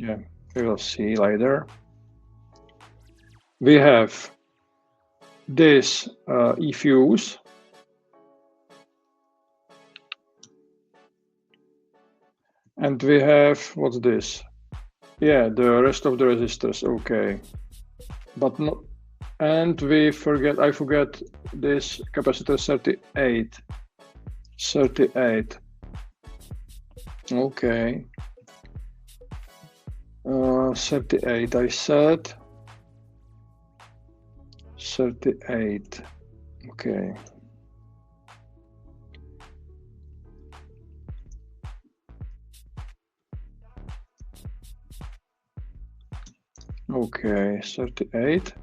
Yeah, we will see later. We have this 𝗲𝘁𝗀𝗈, and we have, what's this? Yeah, the rest of the resistors, okay. But not, and I forget this capacitor 38. 38. Okay. 38, I said. 38. Okay. Okay, 38.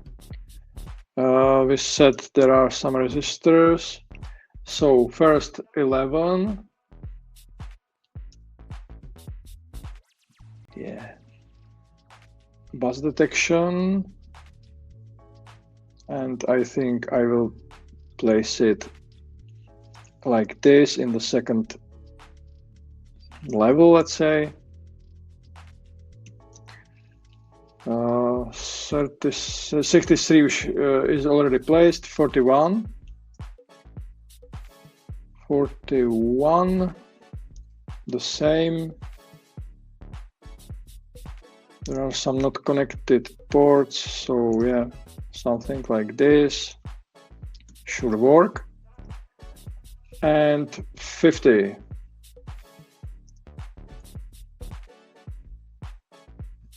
We said there are some resistors. So first 11. Yeah. Bus detection. And I think I will place it like this in the second level, let's say. 63 is already placed. 41. 41. The same. There are some not connected ports, so yeah, something like this should work. And 50.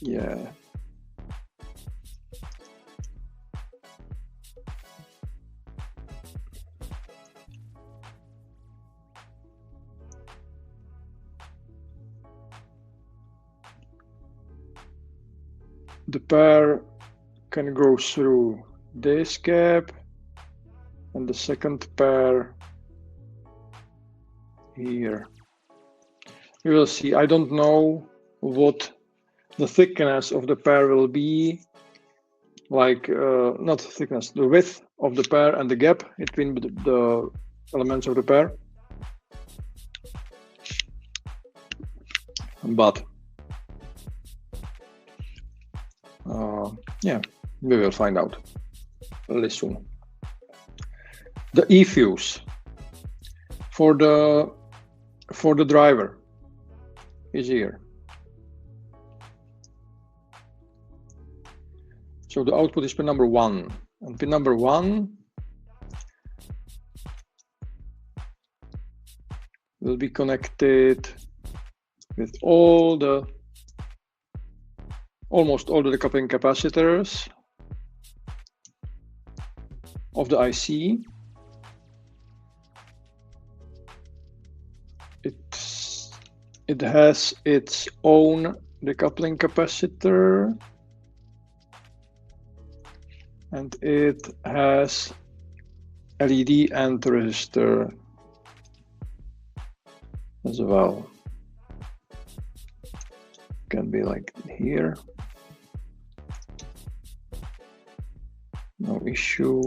Yeah. The pair can go through this gap, and the second pair here. We will see. I don't know what the thickness of the pair will be, like not thickness, the width of the pair and the gap between the elements of the pair. But yeah, we will find out really soon. The 𝗲𝘁𝗀𝗈 for the driver is here. So the output is pin number 1, and pin number 1 will be connected with almost all the decoupling capacitors of the IC. It has its own decoupling capacitor, and it has LED and resistor as well. Can be like here. No issue.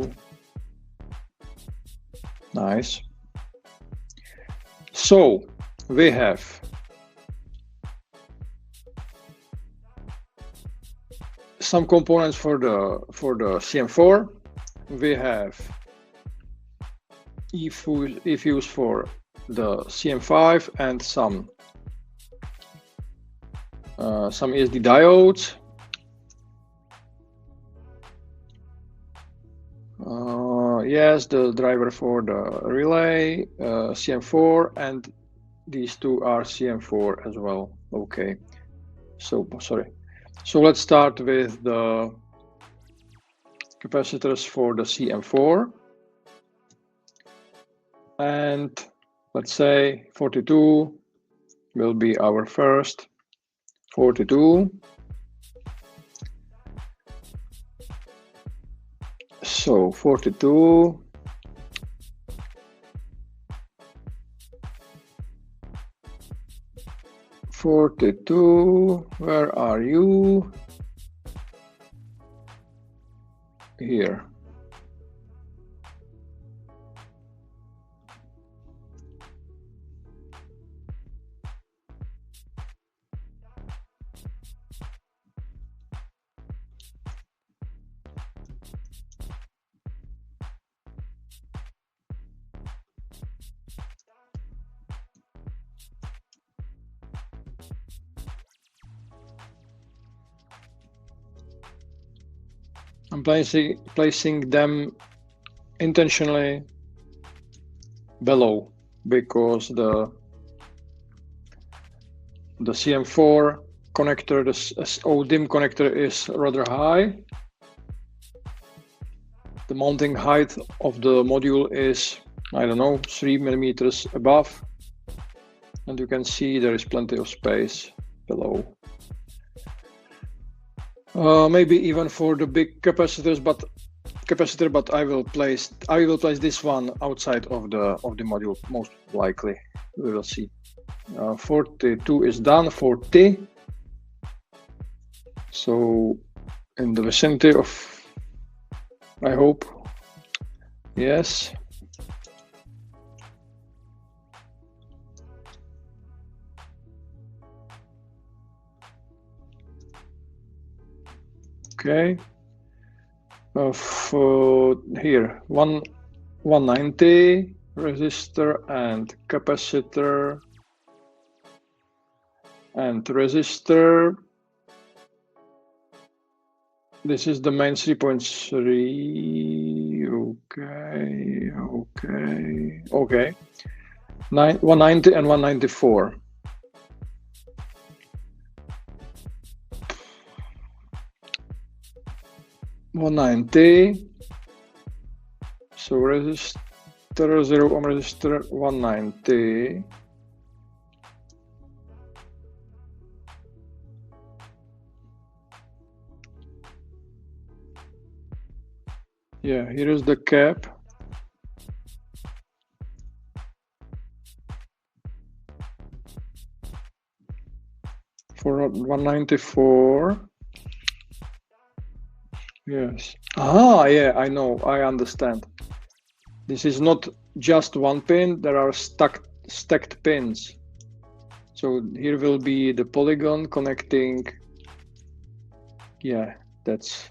Nice. So we have some components for the CM4. We have 𝗲𝘁𝗈𝗈 for the CM5 and some ESD diodes. Yes, the driver for the relay, CM4, and these two are CM4 as well. Okay, so sorry. So let's start with the capacitors for the CM4. And let's say 42 will be our first. 42. So 42. Where are you? Here. I'm placing them intentionally below because the CM4 connector, the ODIMM connector is rather high. The mounting height of the module is, I don't know, 3 millimeters above. And you can see there is plenty of space below. Maybe even for the big capacitors, but I will place this one outside of the module, most likely. We will see. 42 is done. 40. So in the vicinity of, I hope, yes. Okay. For here, 190 resistor and capacitor and resistor. This is the main 3.3. Okay. 190 and 194. So resistor, 0 ohm resistor, 190. Yeah, here is the cap. For 194. Yes. Yeah, I know, I understand. This is not just one pin, there are stacked pins. So here will be the polygon connecting. Yeah, that's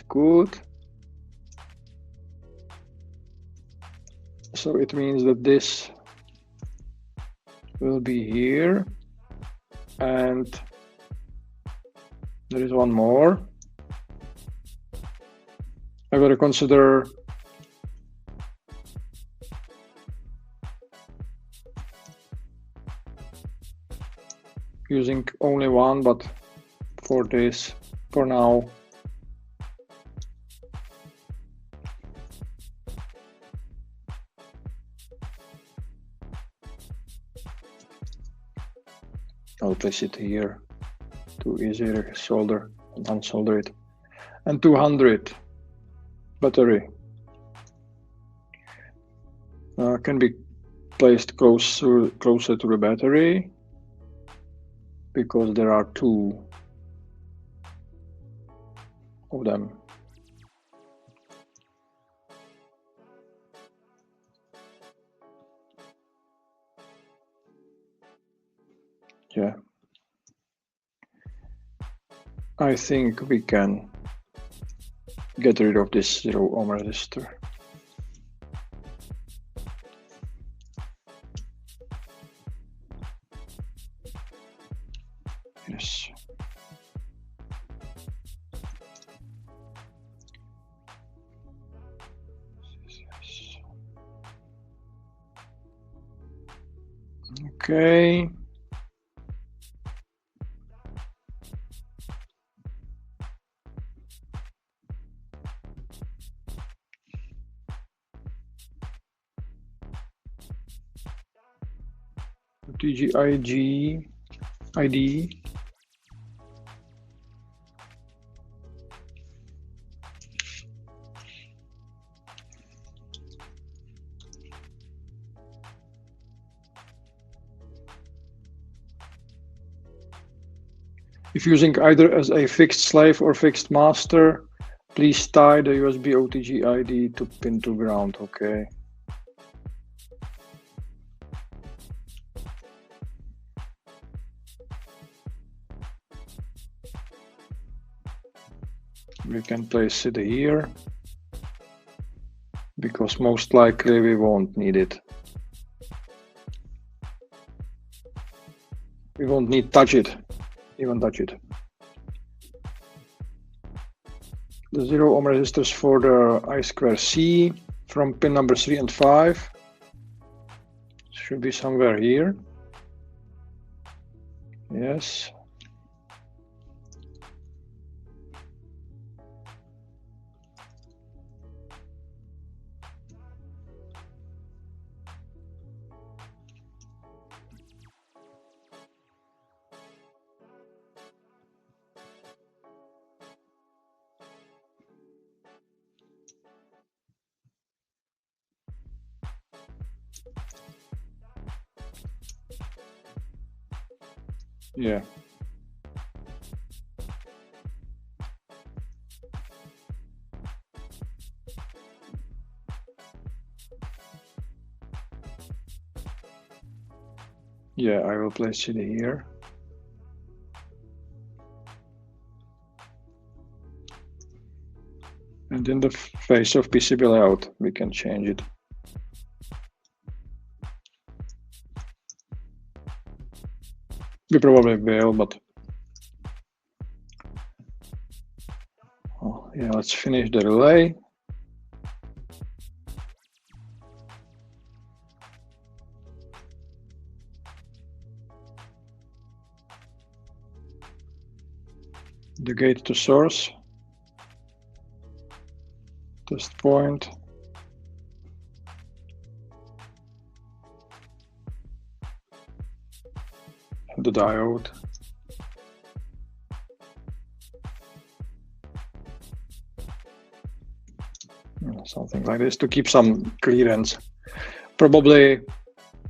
good. So it means that this will be here, and there is one more. I will consider using only one, but for this, for now, I'll place it here to easier solder and unsolder it. And 200 battery can be placed closer to the battery because there are two of them. Yeah, I think we can get rid of this 0 ohm resistor. Yes. Okay. 𝗤𝗏𝗀𝗃 ID. If using either as a fixed slave or fixed master, please tie the USB OTG ID to pin to ground. Okay. We can place it here because most likely we won't need it. We won't need even touch it. the 0 ohm resistors for the I2C from pin number 3 and 5. Should be somewhere here. Yes. Yeah. Yeah, I will place it here. And in the face of PCB layout, we can change it. We probably will, but oh, yeah, let's finish the relay. The gate to source. Test point. And the diode. Something like this to keep some clearance. Probably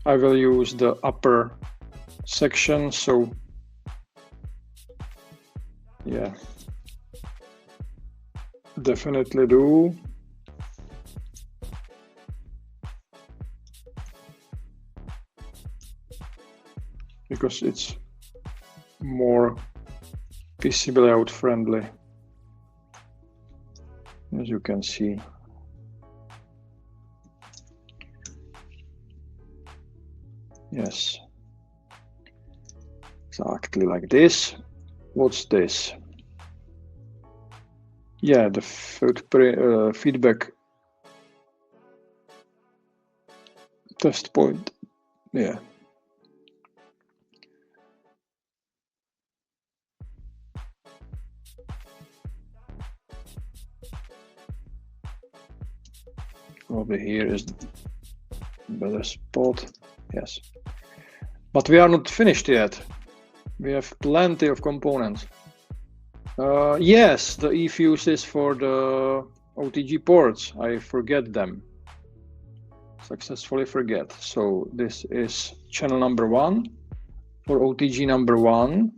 I will use the upper section, so yeah, definitely do. Because it's more PCB layout friendly, as you can see. Yes, exactly like this. What's this? Yeah, the feedback test point. Yeah. Probably here is the better spot. Yes. But we are not finished yet. We have plenty of components. Yes, the E-fuse is for the OTG ports. I forget them. Successfully forget. So this is channel number 1 for OTG number 1.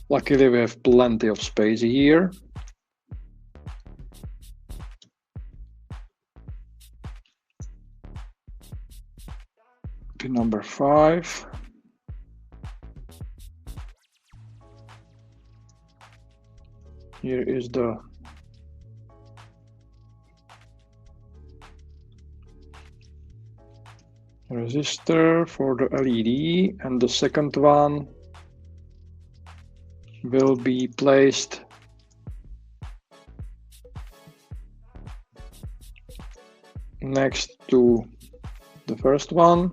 Luckily, we have plenty of space here. Pin number 5. Here is the resistor for the LED, and the second one will be placed next to the first one.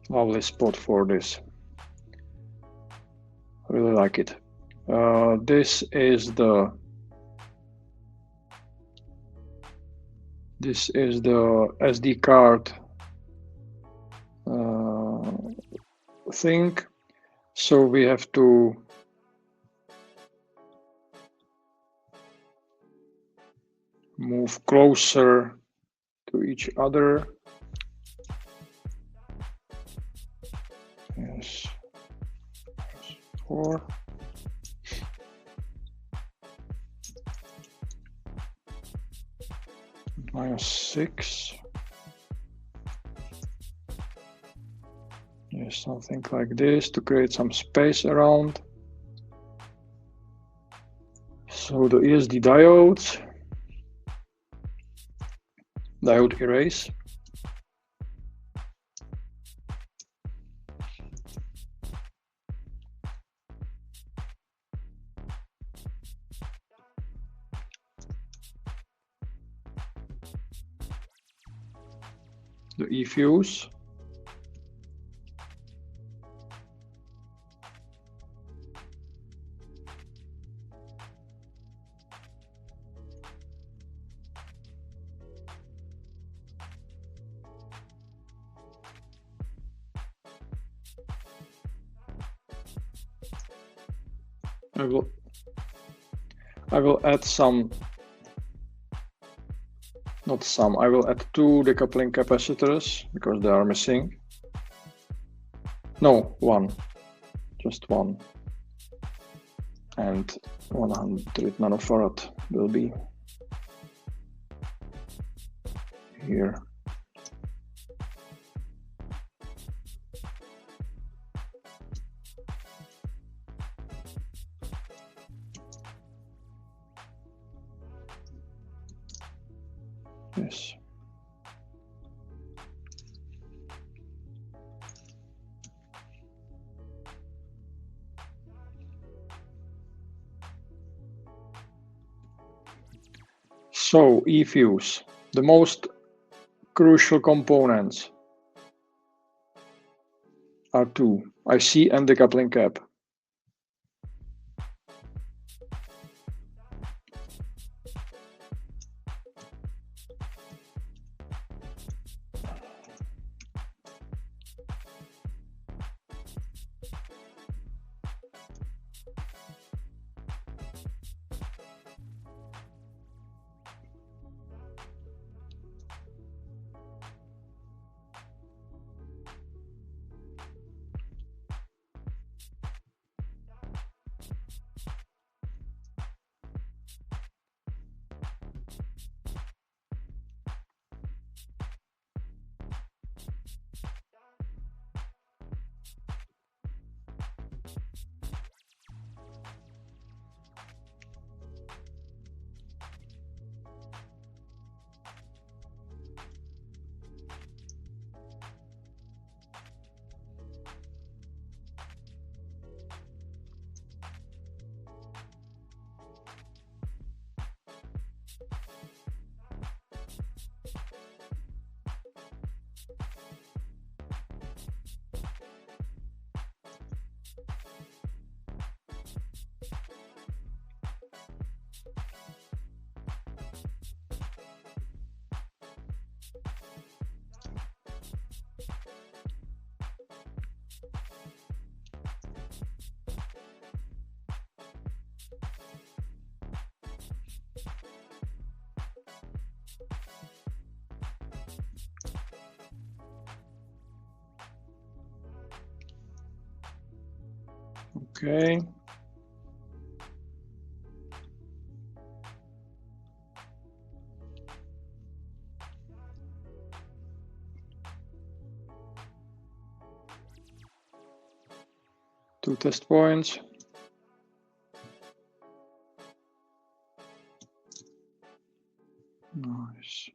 Lovely spot for this. Really like it. This is the SD card thing. So we have to move closer to each other. Yes. 4. -6. Yes, something like this to create some space around. So the ESD diodes, diode erase. The eFuse. I will add some, not some, I will add 2 decoupling capacitors because they are missing. No, 1, just 1. And 100 nanofarad will be here. Yes. So eFuse, the most crucial components are 2, IC and decoupling cap. Okay. Two test points. Nice.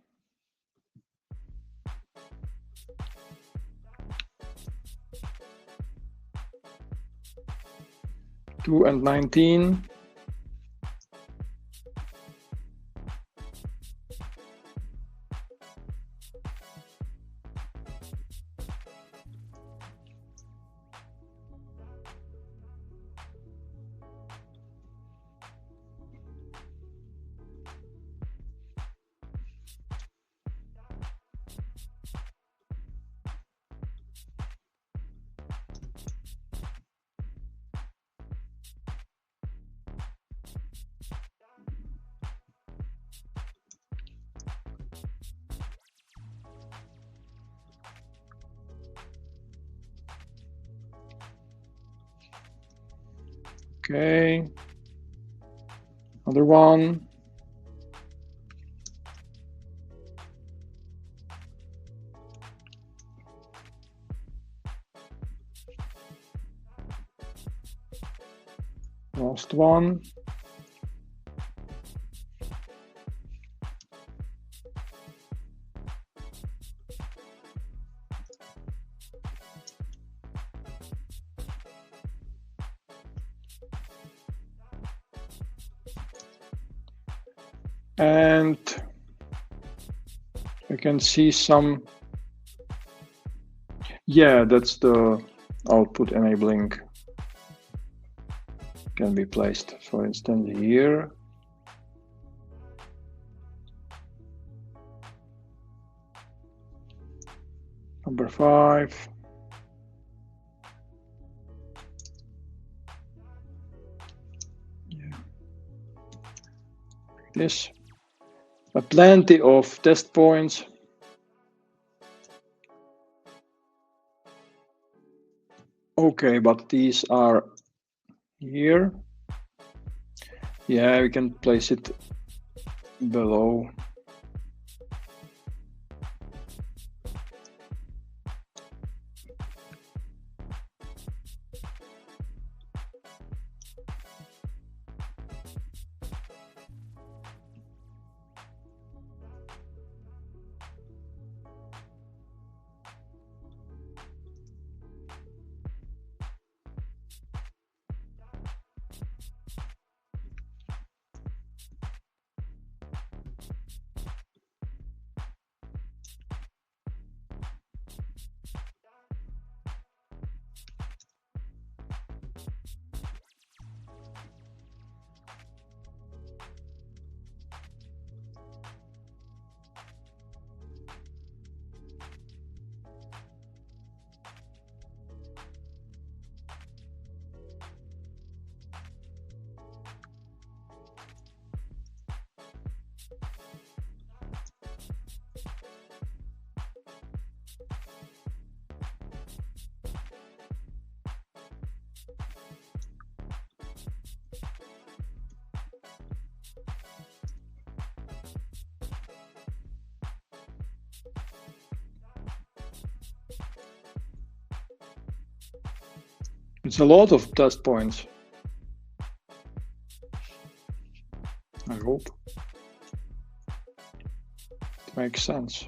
Two and 19. Okay. Another one. last one. And I can see some, yeah, that's the output enabling can be placed, for instance, here. Number 5. Yeah. This. Plenty of test points. Okay, but these are here. Yeah, we can place it below. It's a lot of test points. I hope it makes sense.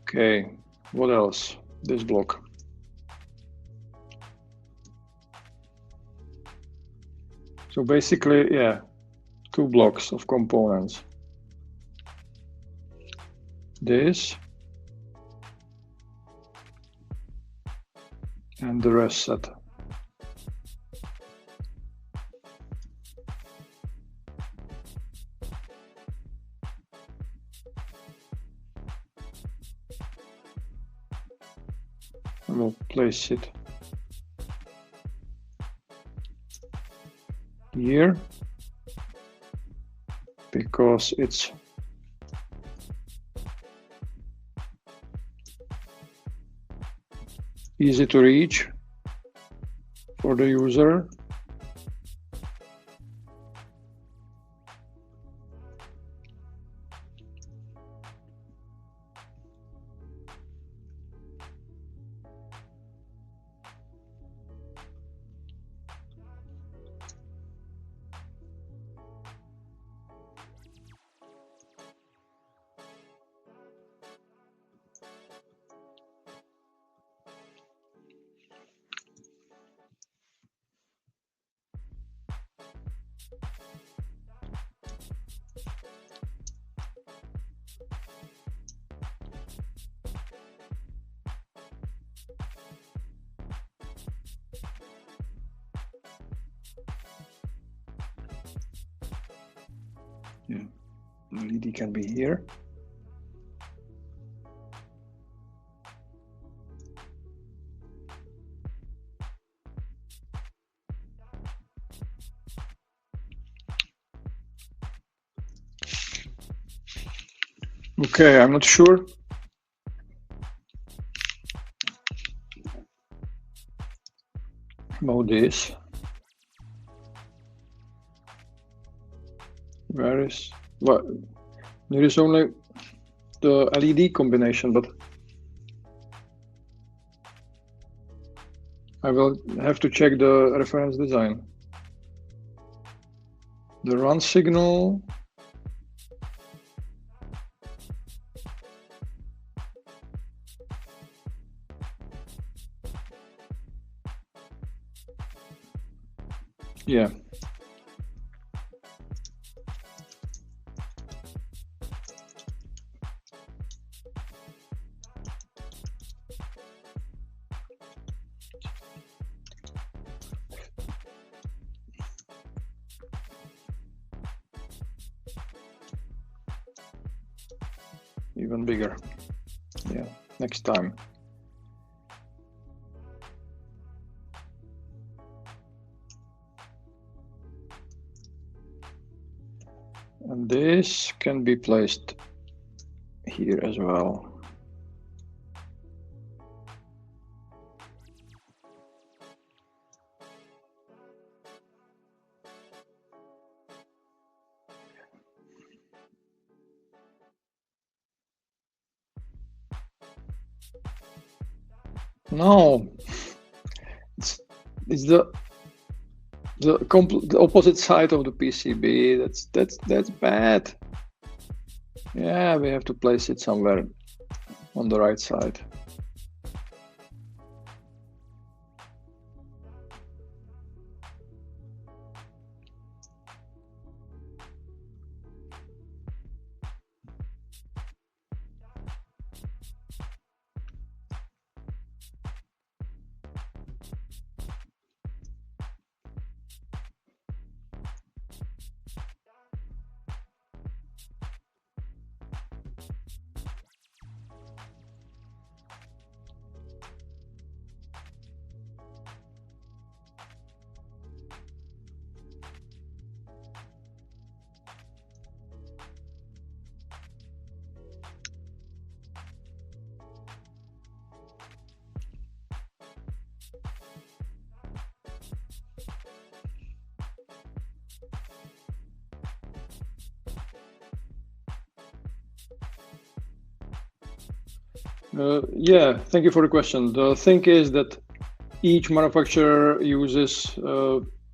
Okay, what else? This block. So basically, yeah, 2 blocks of components. This and the rest set. I will place it here because it's easy to reach for the user. Yeah, LED can be here. Okay, I'm not sure. About this. Where is what? There is only the LED combination, but I will have to check the reference design. The run signal. Yeah. Even bigger. Yeah, next time. And this can be placed here as well. No, it's the opposite side of the PCB. That's bad. Yeah, we have to place it somewhere on the right side. Yeah, thank you for the question. The thing is that each manufacturer uses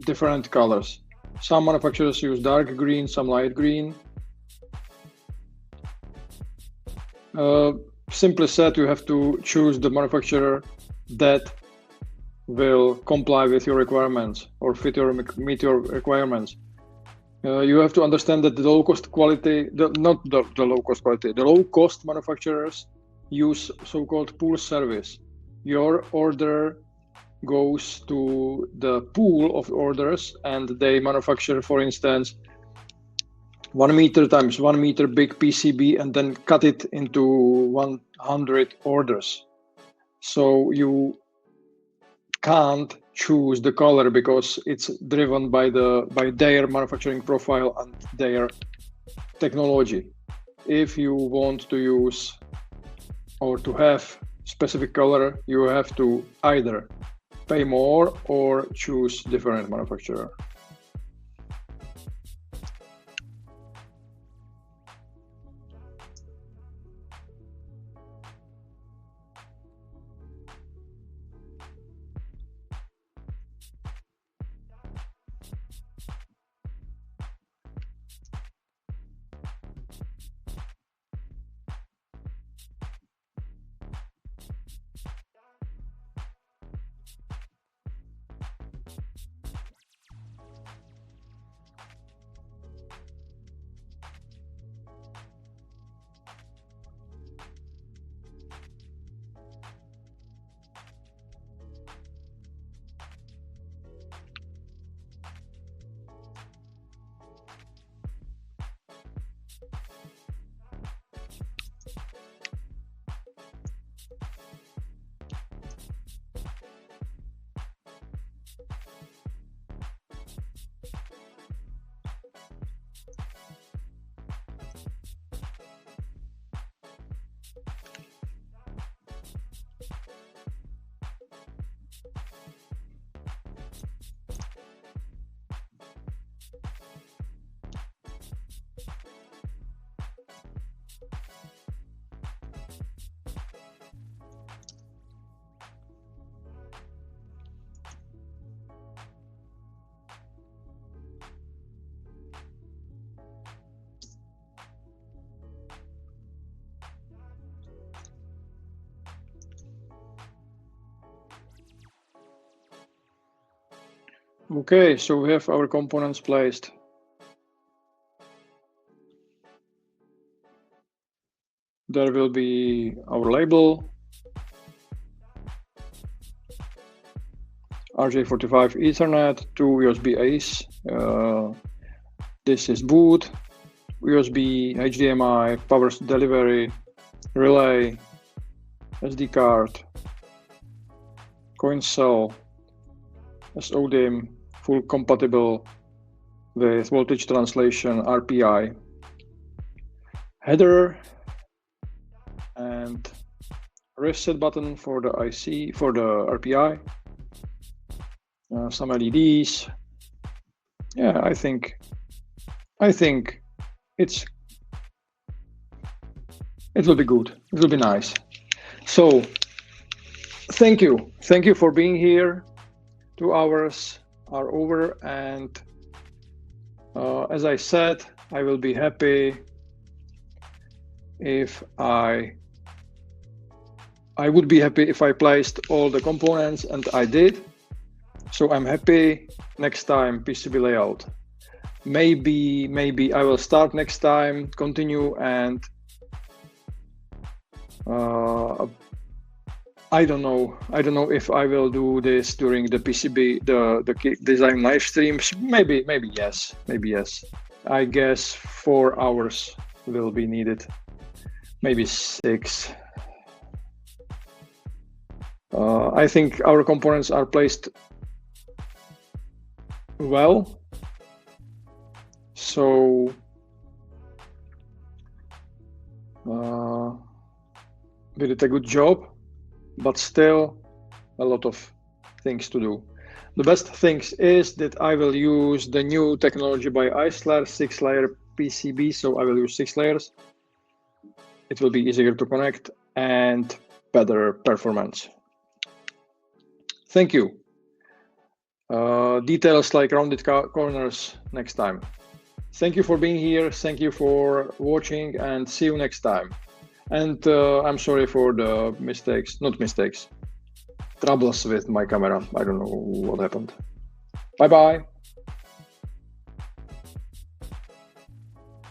different colors. Some manufacturers use dark green, some light green. Simply said, you have to choose the manufacturer that will comply with your requirements or meet your requirements. You have to understand that the low-cost quality, the low-cost manufacturers use so-called pool service. Your order goes to the pool of orders, and they manufacture, for instance, 1 meter times 1 meter big PCB and then cut it into 100 orders. So you can't choose the color because it's driven by their manufacturing profile and their technology. If you want to use or to have specific color, you have to either pay more or choose different manufacturer. Okay, so we have our components placed. There will be our label, RJ45 Ethernet, 2 USB A's. This is boot, USB, HDMI, power delivery, relay, SD card, coin cell, SODIMM, full compatible with voltage translation, RPI, header, and reset button for the IC, for the RPI, some LEDs. Yeah, I think it will be good. It will be nice. So thank you for being here. 2 hours are over, and as I said, I will be happy if I would be happy if I placed all the components, and I did. So I'm happy. Next time, PCB layout. Maybe I will start next time, continue, and I don't know if I will do this during the PCB, the design live streams. Maybe yes. I guess 4 hours will be needed, maybe 6. I think our components are placed well, so we did a good job, but still a lot of things to do. The best things is that I will use the new technology by Eisler, 6-layer PCB, so I will use 6 layers. It will be easier to connect and better performance. Thank you. Details like rounded corners next time. Thank you for being here. Thank you for watching, and see you next time. And I'm sorry for the troubles with my camera. I don't know what happened. Bye-bye.